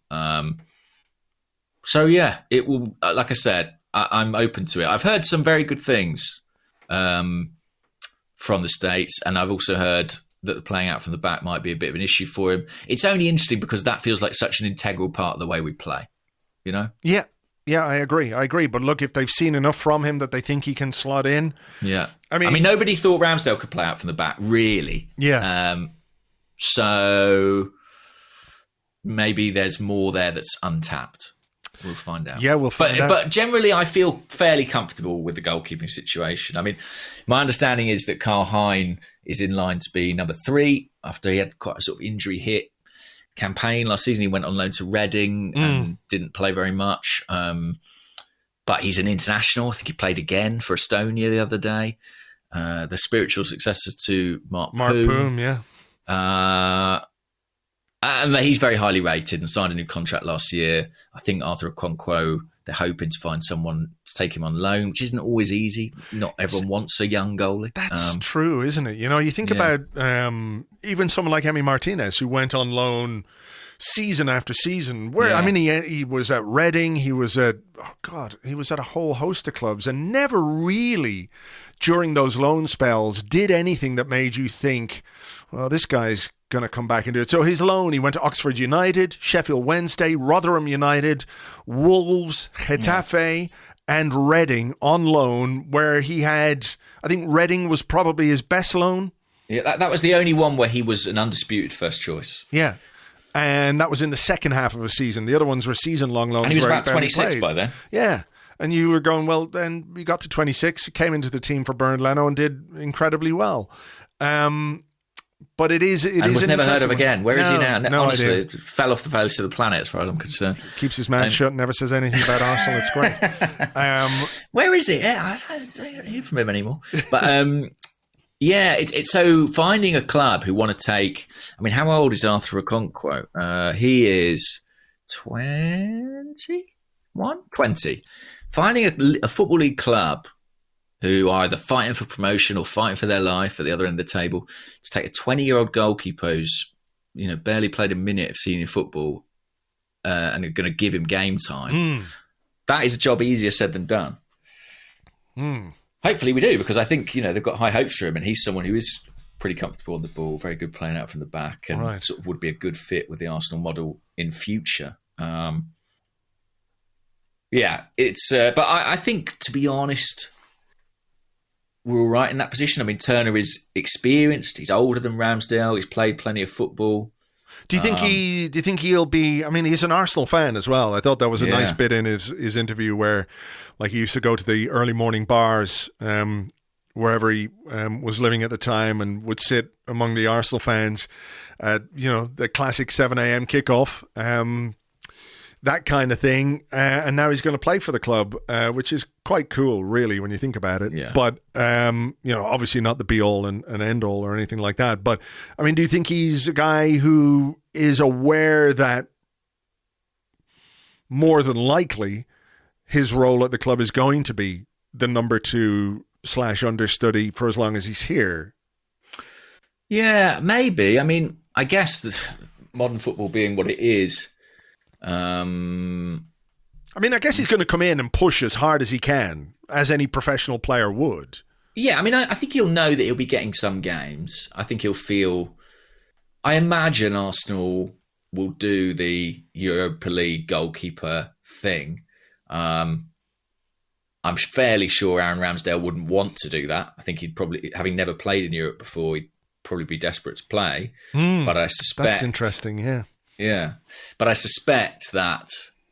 So yeah, it will. Like I said, I'm open to it. I've heard some very good things from the States, and I've also heard that the playing out from the back might be a bit of an issue for him. It's only interesting because that feels like such an integral part of the way we play, Yeah, I agree. But look, if they've seen enough from him that they think he can slot in. Yeah. I mean nobody thought Ramsdale could play out from the back, really. Yeah. So maybe there's more there that's untapped. We'll find out. Yeah, we'll find out. But generally, I feel fairly comfortable with the goalkeeping situation. I mean, my understanding is that Karl Hein is in line to be number 3 after he had quite a sort of injury hit campaign last season. He went on loan to Reading and didn't play very much. But he's an international. I think he played again for Estonia the other day. The spiritual successor to Mark Poom, yeah. And he's very highly rated and signed a new contract last year. I think Arthur Okonkwo, they're hoping to find someone to take him on loan, which isn't always easy. Not everyone wants a young goalie. That's true, isn't it? You think about even someone like Emi Martinez, who went on loan season after season. Where I mean, he was at Reading, he was at a whole host of clubs, and never really during those loan spells did anything that made you think, well, this guy's going to come back and do it. So his loan, he went to Oxford United, Sheffield Wednesday, Rotherham United, Wolves, Getafe, and Reading on loan, where he had, I think Reading was probably his best loan. Yeah, that was the only one where he was an undisputed first choice. Yeah. And that was in the second half of a season. The other ones were season-long loans. And he was about 26 by then. Yeah. And you were going, well, then we got to 26, came into the team for Bernard Leno and did incredibly well. But it is was never heard of again. Where is he now? No Honestly, idea. it fell off the face of the planet as far as I'm concerned. Keeps his mouth shut, never says anything about Arsenal. It's great. Where is he? Yeah, I don't hear from him anymore. But it's so finding a club who want to take. I mean, how old is Arthur Okonkwo? He is 20. Finding a football league club who are either fighting for promotion or fighting for their life at the other end of the table to take a 20-year-old goalkeeper who's barely played a minute of senior football and are going to give him game time. That is a job easier said than done. Hopefully we do, because I think they've got high hopes for him, and he's someone who is pretty comfortable on the ball, very good playing out from the back, and sort of would be a good fit with the Arsenal model in future. It's but I think, to be honest, we're all right in that position. I mean, Turner is experienced. He's older than Ramsdale. He's played plenty of football. Do you think he'll be? I mean, he's an Arsenal fan as well. I thought that was a nice bit in his interview where, like, he used to go to the early morning bars wherever he was living at the time, and would sit among the Arsenal fans at the classic 7 a.m. kickoff. That kind of thing, and now he's going to play for the club, which is quite cool, really, when you think about it. Yeah. But obviously not the be-all and end-all or anything like that. But I mean, do you think he's a guy who is aware that more than likely his role at the club is going to be the number 2/understudy for as long as he's here? Yeah, maybe. I mean, I guess modern football being what it is. I mean, I guess he's going to come in and push as hard as he can, as any professional player would. Yeah, I mean, I think he'll know that he'll be getting some games. I think he'll feel... I imagine Arsenal will do the Europa League goalkeeper thing. I'm fairly sure Aaron Ramsdale wouldn't want to do that. I think he'd probably, having never played in Europe before, he'd probably be desperate to play. But I suspect... That's interesting, yeah. Yeah, but I suspect that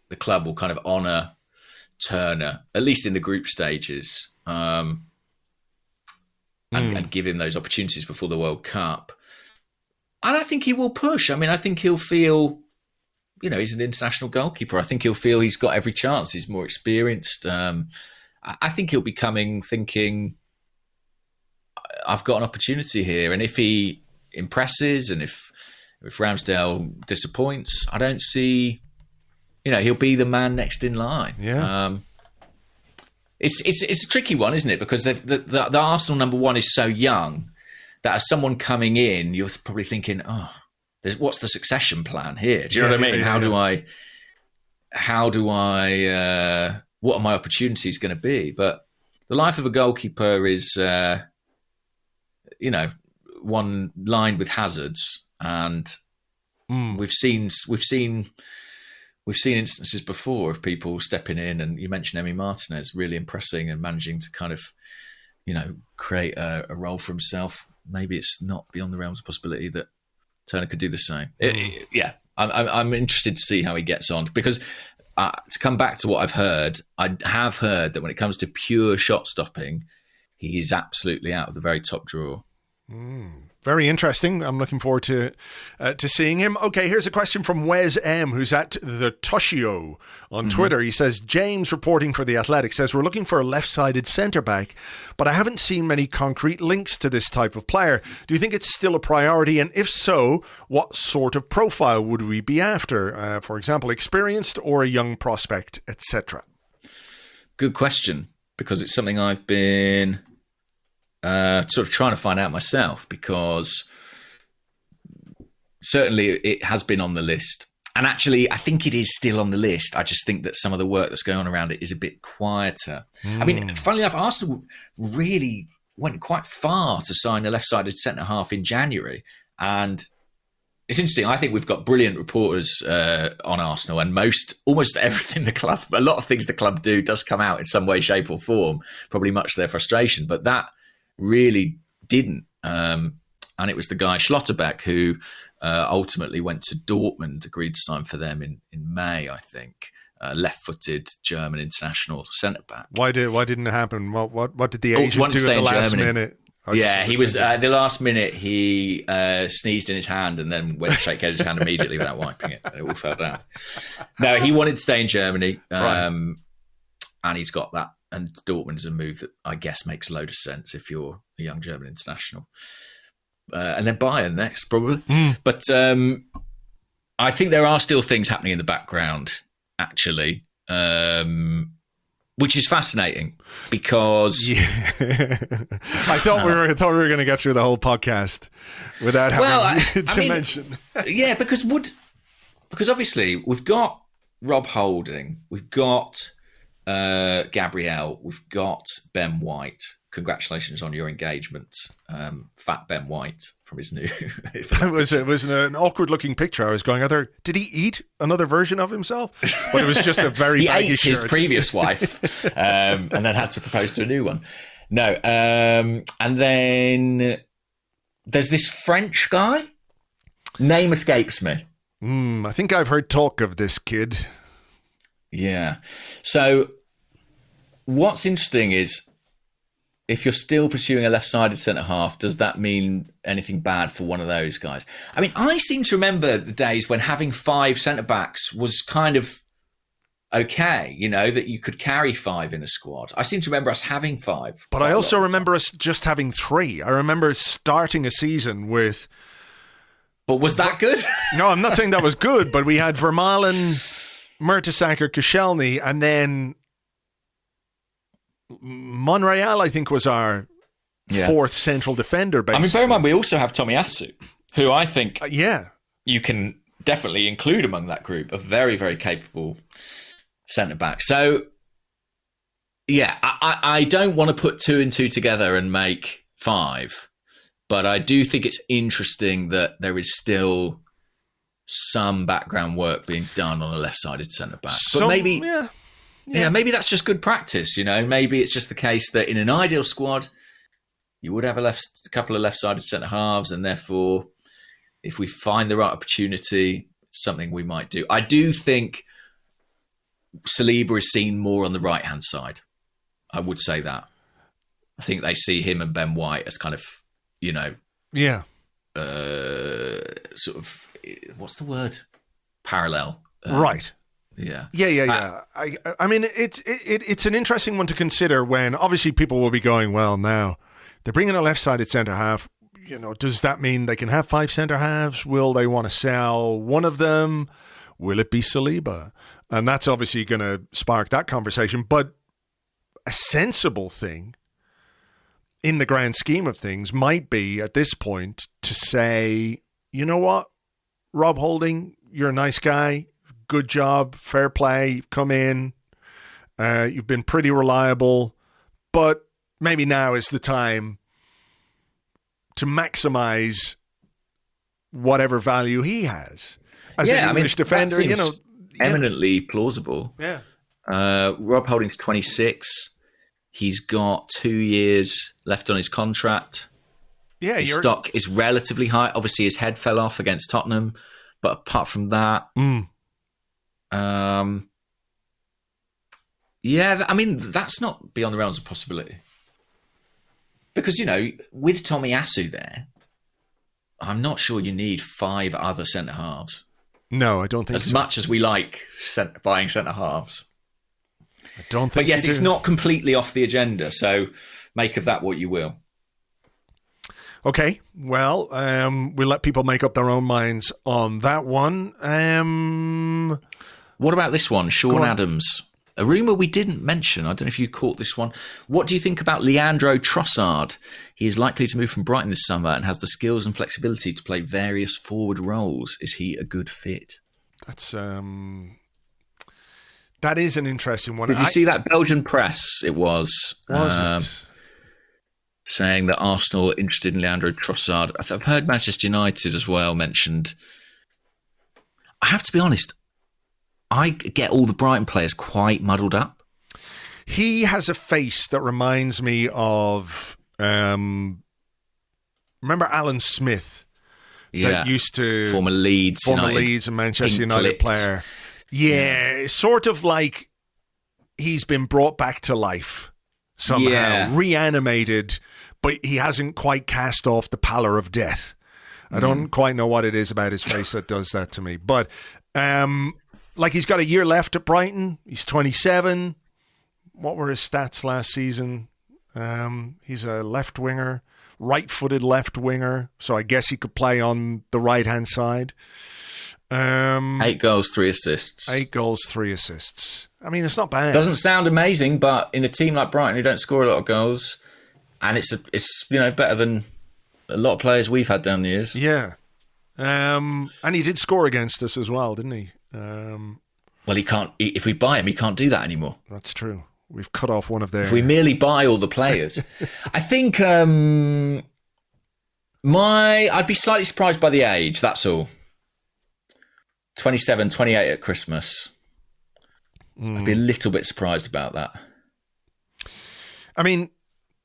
the club will kind of honour Turner, at least in the group stages, and give him those opportunities before the World Cup. And I think he will push. I mean, I think he'll feel, he's an international goalkeeper. I think he'll feel he's got every chance. He's more experienced. I think he'll be coming thinking, I've got an opportunity here. And if he impresses, and if Ramsdale disappoints, I don't see, he'll be the man next in line. Yeah. It's a tricky one, isn't it? Because the Arsenal number 1 is so young that as someone coming in, you're probably thinking, what's the succession plan here? Do you know what I mean? How do I, what are my opportunities going to be? But the life of a goalkeeper is, one lined with hazards. And we've seen instances before of people stepping in, and you mentioned Emi Martinez really impressing and managing to kind of, create a role for himself. Maybe it's not beyond the realms of possibility that Turner could do the same. I'm interested to see how he gets on, because to come back to what I've heard, I have heard that when it comes to pure shot stopping, he is absolutely out of the very top drawer. Very interesting. I'm looking forward to seeing him. Okay, here's a question from Wes M, who's at the Toshio on Twitter. He says, James, reporting for The Athletic, says, we're looking for a left-sided centre-back, but I haven't seen many concrete links to this type of player. Do you think it's still a priority? And if so, what sort of profile would we be after? For example, experienced or a young prospect, etc.? Good question, because it's something I've been... sort of trying to find out myself, because certainly it has been on the list And actually, I think it is still on the list. I just think that some of the work that's going on around it is a bit quieter. I mean, funnily enough, Arsenal really went quite far to sign a left-sided centre-half in January. And it's interesting. I think we've got brilliant reporters on Arsenal, and almost everything a lot of things the club do does come out in some way, shape or form, probably much to their frustration. But that really didn't. And it was the guy Schlotterbeck who ultimately went to Dortmund, agreed to sign for them in May, I think. Left-footed German international centre-back. Why didn't it happen? What did the agent do at the last minute? He was the last minute. He sneezed in his hand and then went to shake his hand immediately without wiping it. It all fell down. No, he wanted to stay in Germany, and he's got that. And Dortmund is a move that I guess makes a load of sense if you're a young German international. And then Bayern next, probably. But I think there are still things happening in the background, actually, which is fascinating because I thought we were going to get through the whole podcast without having to mention. because obviously we've got Rob Holding, we've got Gabrielle, we've got Ben White. Congratulations on your engagement, Fat Ben White from his new. It was an awkward-looking picture. I was going, did he eat another version of himself? But it was just a very baggy ate shirt. His previous wife, and then had to propose to a new one. No, and then there's this French guy. Name escapes me. I think I've heard talk of this kid. Yeah. So what's interesting is, if you're still pursuing a left-sided centre-half, does that mean anything bad for one of those guys? I mean, I seem to remember the days when having 5 centre-backs was kind of okay, that you could carry 5 in a squad. I seem to remember us having 5. But I also remember us just having 3. I remember starting a season with... But was that good? No, I'm not saying that was good, but we had Vermaelen, Mertesacker, Koscielny, and then... Monreal, I think, was our 4th central defender. Basically. I mean, bear in mind, we also have Tomiyasu, who I think you can definitely include among that group, a very, very capable centre-back. So, I don't want to put 2 and 2 together and make 5, but I do think it's interesting that there is still some background work being done on a left-sided centre-back. But maybe... Yeah, maybe that's just good practice, Maybe it's just the case that in an ideal squad, you would have a couple of left-sided centre-halves, and therefore, if we find the right opportunity, it's something we might do. I do think Saliba is seen more on the right-hand side. I would say that. I think they see him and Ben White as kind of, sort of, what's the word? Parallel. Right. Yeah. I mean, it's an interesting one to consider when obviously people will be going, well, now they're bringing a left-sided centre-half. Does that mean they can have 5 centre-halves? Will they want to sell one of them? Will it be Saliba? And that's obviously going to spark that conversation. But a sensible thing in the grand scheme of things might be at this point to say, you know what, Rob Holding, you're a nice guy. Good job, fair play, you've come in, you've been pretty reliable, but maybe now is the time to maximize whatever value he has as an English defender. Eminently plausible. Yeah. Rob Holding's 26. He's got 2 years left on his contract. Yeah, his stock is relatively high. Obviously, his head fell off against Tottenham, but apart from that. I mean, that's not beyond the realms of possibility. Because, with Tomiyasu there, I'm not sure you need 5 other centre-halves. No, I don't think so. As much as we like buying centre-halves. I don't think But yes, it's not completely off the agenda, so make of that what you will. Okay, well, we'll let people make up their own minds on that one. What about this one, Sean Adams? A rumour we didn't mention. I don't know if you caught this one. What do you think about Leandro Trossard? He is likely to move from Brighton this summer and has the skills and flexibility to play various forward roles. Is he a good fit? That's that is an interesting one. Did you see that Belgian press? It was it? Saying that Arsenal are interested in Leandro Trossard. I've heard Manchester United as well mentioned. I have to be honest, I get all the Brighton players quite muddled up. He has a face that reminds me of, remember Alan Smith? That used to... Former Leeds and Manchester United player. Yeah, sort of like he's been brought back to life somehow, reanimated, but he hasn't quite cast off the pallor of death. I don't quite know what it is about his face that does that to me. But like he's got a year left at Brighton. He's 27. What were his stats last season? He's a left winger, right-footed left winger. So I guess he could play on the right-hand side. 8 goals, 3 assists. 8 goals, 3 assists. I mean, it's not bad. Doesn't sound amazing, but in a team like Brighton who don't score a lot of goals, and it's better than a lot of players we've had down the years. Yeah. And he did score against us as well, didn't he? Well, he can't. If we buy him, he can't do that anymore. That's true. We've cut off one of their... If we merely buy all the players. I think I'd be slightly surprised by the age, that's all. 27, 28 at Christmas. I'd be a little bit surprised about that. I mean,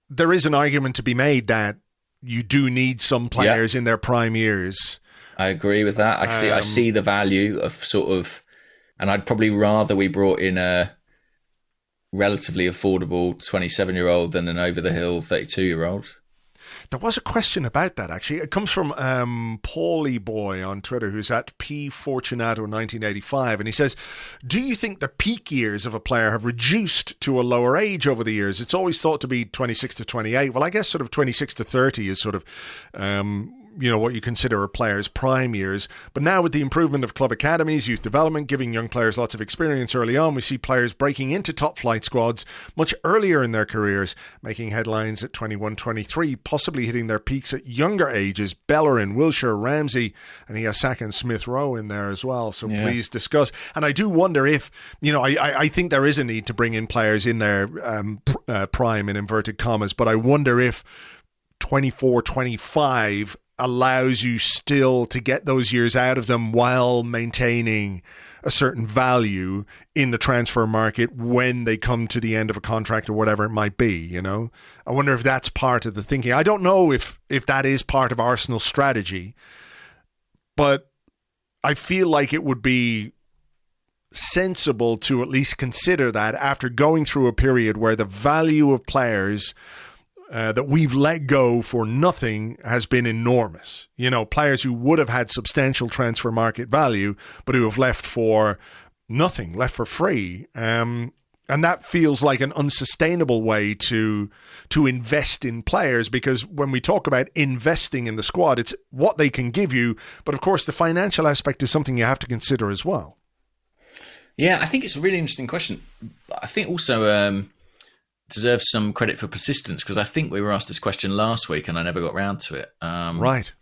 there is an argument to be made that you do need some players in their prime years. I agree with that. I see the value of sort of, and I'd probably rather we brought in a relatively affordable 27-year-old than an over-the-hill 32-year-old. There was a question about that, actually. It comes from Paulie Boy on Twitter, who's at pfortunato1985, and he says, do you think the peak years of a player have reduced to a lower age over the years? It's always thought to be 26 to 28. Well, I guess sort of 26 to 30 is sort of... what you consider a player's prime years. But now with the improvement of club academies, youth development, giving young players lots of experience early on, we see players breaking into top flight squads much earlier in their careers, making headlines at 21, 23, possibly hitting their peaks at younger ages. Bellerin, Wilshere, Ramsey, and he has Saka and Smith Rowe in there as well. So please discuss. And I do wonder if, I think there is a need to bring in players in their prime in inverted commas, but I wonder if 24, 25 allows you still to get those years out of them while maintaining a certain value in the transfer market when they come to the end of a contract or whatever it might be, I wonder if that's part of the thinking. I don't know if that is part of Arsenal's strategy, but I feel like it would be sensible to at least consider that after going through a period where the value of players that we've let go for nothing has been enormous. Players who would have had substantial transfer market value, but who have left for nothing, left for free. And that feels like an unsustainable way to invest in players, because when we talk about investing in the squad, it's what they can give you. But of course, the financial aspect is something you have to consider as well. Yeah, I think it's a really interesting question. I think also... deserves some credit for persistence, because I think we were asked this question last week and I never got round to it. Right.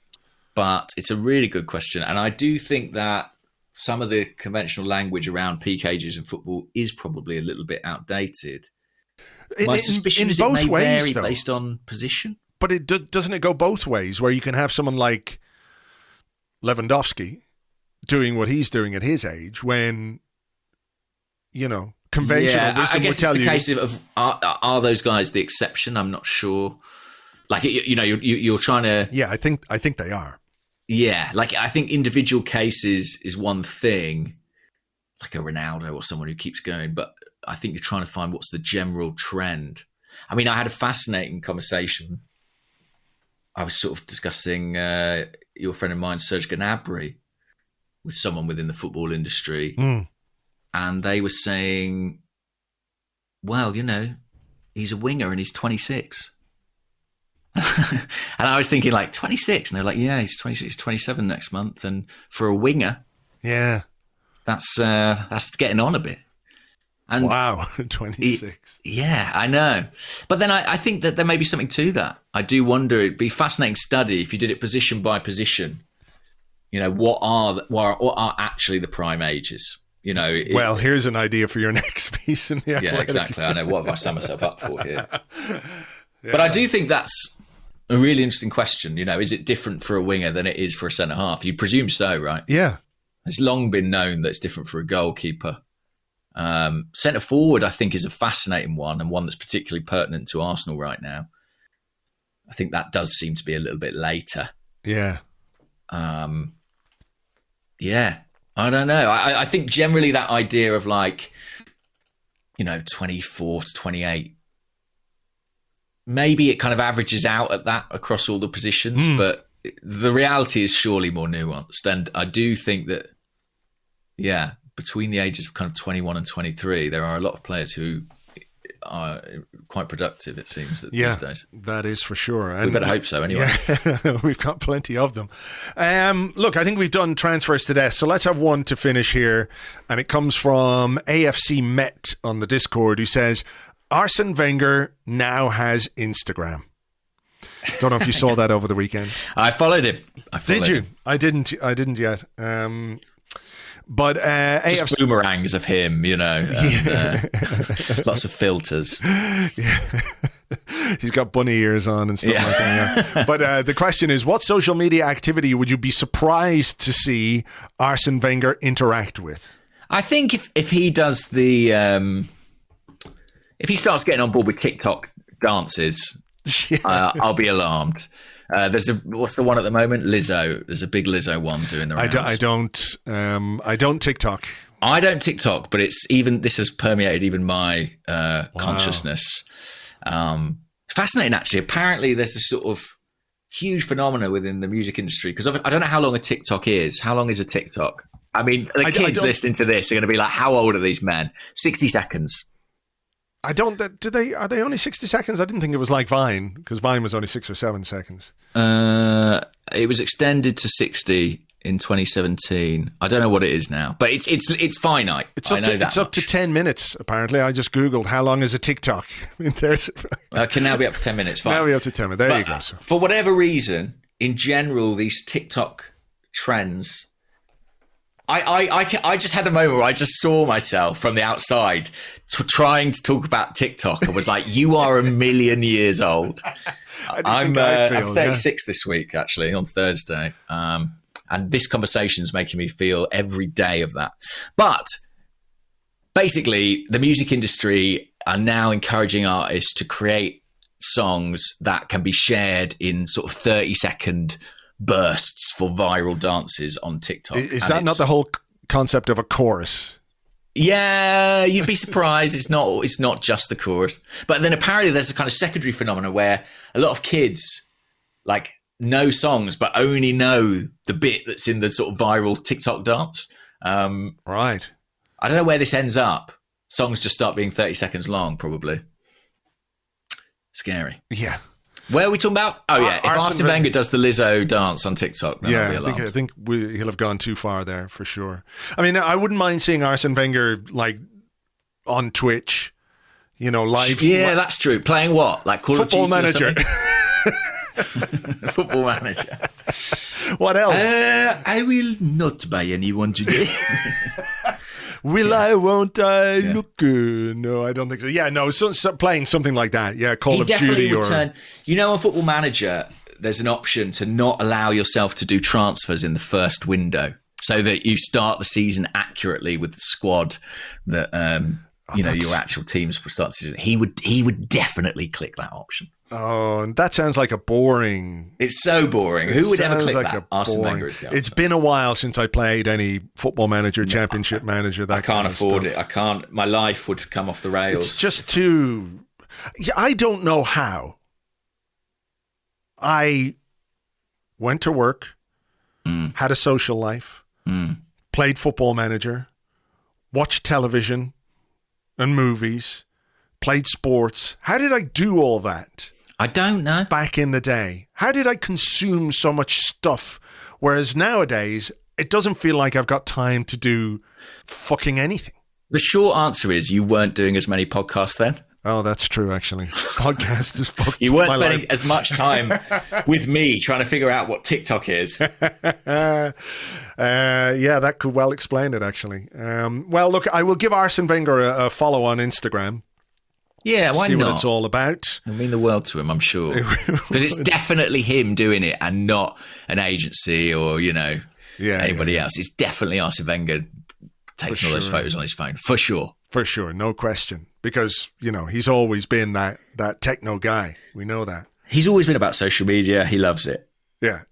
But it's a really good question. And I do think that some of the conventional language around peak ages in football is probably a little bit outdated. My suspicion is it may vary based on position. But doesn't it go both ways, where you can have someone like Lewandowski doing what he's doing at his age when, conventional wisdom would tell you. I guess it's the case of are those guys the exception? I'm not sure. Like, you're trying to... Yeah, I think they are. Yeah, like I think individual cases is one thing, like a Ronaldo or someone who keeps going, but I think you're trying to find what's the general trend. I mean, I had a fascinating conversation. I was sort of discussing your friend of mine, Serge Gnabry, with someone within the football industry. And they were saying, well, he's a winger and he's 26. And I was thinking, like, 26? And they're like, yeah, he's 26, 27 next month. And for a winger, that's getting on a bit. And wow, 26. Yeah, I know. But then I think that there may be something to that. I do wonder, it'd be a fascinating study if you did it position by position. what are actually the prime ages? Well, here's an idea for your next piece in the Athletic. Yeah, exactly. I know. What have I signed myself up for here? But I do think that's a really interesting question. Is it different for a winger than it is for a centre half? You presume so, right? Yeah. It's long been known that it's different for a goalkeeper. Centre forward, I think, is a fascinating one, and one that's particularly pertinent to Arsenal right now. I think that does seem to be a little bit later. Yeah. Yeah. I don't know. I think generally that idea of 24 to 28, maybe it kind of averages out at that across all the positions, but the reality is surely more nuanced. And I do think that, between the ages of kind of 21 and 23, there are a lot of players who are quite productive, it seems, these days. That is for sure. And we better hope so, anyway. Yeah, we've got plenty of them. Look, I think we've done transfers to death, so let's have one to finish here. And it comes from AFC Met on the Discord, who says, Arsene Wenger now has Instagram. Don't know if you saw that over the weekend. I followed him. Did you? I didn't yet. But just boomerangs of him, and, lots of filters. Yeah. He's got bunny ears on and stuff like that. Yeah. But the question is, what social media activity would you be surprised to see Arsene Wenger interact with? I think if he does if he starts getting on board with TikTok dances, I'll be alarmed. What's the one at the moment? Lizzo. There's a big Lizzo one doing the rounds. I don't TikTok. I don't TikTok, but this has permeated even my consciousness. Fascinating, actually. Apparently, there's this sort of huge phenomena within the music industry, because I don't know how long a TikTok is. How long is a TikTok? I mean, the kids listening to this are going to be like, "How old are these men?" 60 seconds. Are they only 60 seconds? I didn't think it was like Vine, because Vine was only 6 or 7 seconds. It was extended to 60 in 2017. I don't know what it is now, but it's finite. It's up to 10 minutes, apparently. I just Googled how long is a TikTok. I mean, it can now be up to 10 minutes. Fine. Now be up to 10 minutes. There you go. So. For whatever reason, in general, these TikTok trends, I just had a moment where I just saw myself from the outside trying to talk about TikTok and was like, you are a million years old. I'm 36 this week, actually, on Thursday. And this conversation is making me feel every day of that. But basically, the music industry are now encouraging artists to create songs that can be shared in sort of 30-second bursts for viral dances on TikTok. Is that not the whole concept of a chorus? Yeah, you'd be surprised. It's not just the chorus. But then apparently there's a kind of secondary phenomenon where a lot of kids know songs but only know the bit that's in the sort of viral TikTok dance. Right. I don't know where this ends up. Songs just start being 30 seconds long, probably. Scary. Yeah. Where are we talking about? Oh, yeah. If Arsene Wenger does the Lizzo dance on TikTok, then I'll be alarmed. I think he'll have gone too far there, for sure. I mean, I wouldn't mind seeing Arsene Wenger, on Twitch, live. Yeah, that's true. Playing what? Like Call of Duty Manager. Football Manager. What else? I will not buy anyone today. Will I, won't I? Yeah. Look, no, I don't think so. Yeah, no, so playing something like that. Yeah, Call of Duty or... on Football Manager, there's an option to not allow yourself to do transfers in the first window, so that you start the season accurately with the squad that your actual teams will start the season. He would definitely click that option. Oh, and that sounds like a boring... It's so boring. Who would ever click that? Arsene Wenger is the answer. It's been a while since I played any Football Manager, Championship Manager, that I can't afford it. I can't. My life would come off the rails. It's just too... I don't know how. I went to work, had a social life, played Football Manager, watched television and movies, played sports. How did I do all that? I don't know. Back in the day. How did I consume so much stuff? Whereas nowadays, it doesn't feel like I've got time to do fucking anything. The short answer is you weren't doing as many podcasts then. Oh, that's true, actually. Podcast is fucked. You weren't my spending life. as much time with me trying to figure out what TikTok is. Yeah, that could well explain it, actually. Well, look, I will give Arsene Wenger a follow on Instagram. Yeah, why see not? what it's all about. It'll mean the world to him, I'm sure. Because it's definitely him doing it and not an agency or, anybody else. It's definitely Arsene Wenger taking all those photos on his phone, for sure. For sure, no question. Because, he's always been that techno guy. We know that. He's always been about social media. He loves it. Yeah.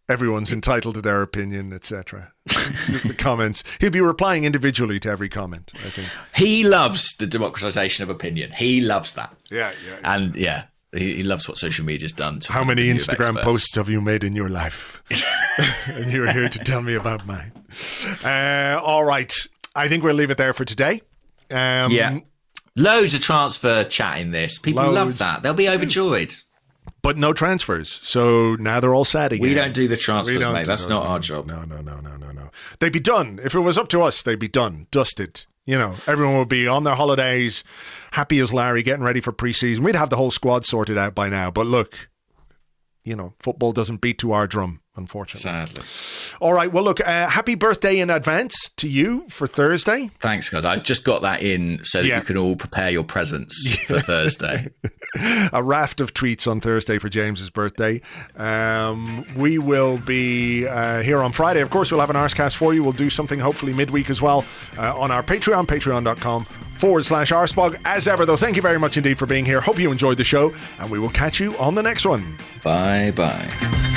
Everyone's entitled to their opinion, etc. The comments. He'll be replying individually to every comment, I think. He loves the democratization of opinion. He loves that. Yeah. And he loves what social media's done to How many Instagram posts have you made in your life? And you're here to tell me about mine. All right. I think we'll leave it there for today. Loads of transfer chat in this. People love that. They'll be overjoyed. But no transfers. So now they're all sad again. We don't do the transfers, mate. That's not our job. No. They'd be done. If it was up to us, they'd be done. Dusted. Everyone would be on their holidays, happy as Larry, getting ready for pre-season. We'd have the whole squad sorted out by now. But look, football doesn't beat to our drum, unfortunately. Sadly. All right. Well, look, happy birthday in advance to you for Thursday. Thanks, guys. I just got that in so that you can all prepare your presents for Thursday. A raft of tweets on Thursday for James's birthday. We will be here on Friday. Of course, we'll have an Arsecast for you. We'll do something hopefully midweek as well on our Patreon, patreon.com/Arseblog. As ever, though, thank you very much indeed for being here. Hope you enjoyed the show, and we will catch you on the next one. Bye-bye.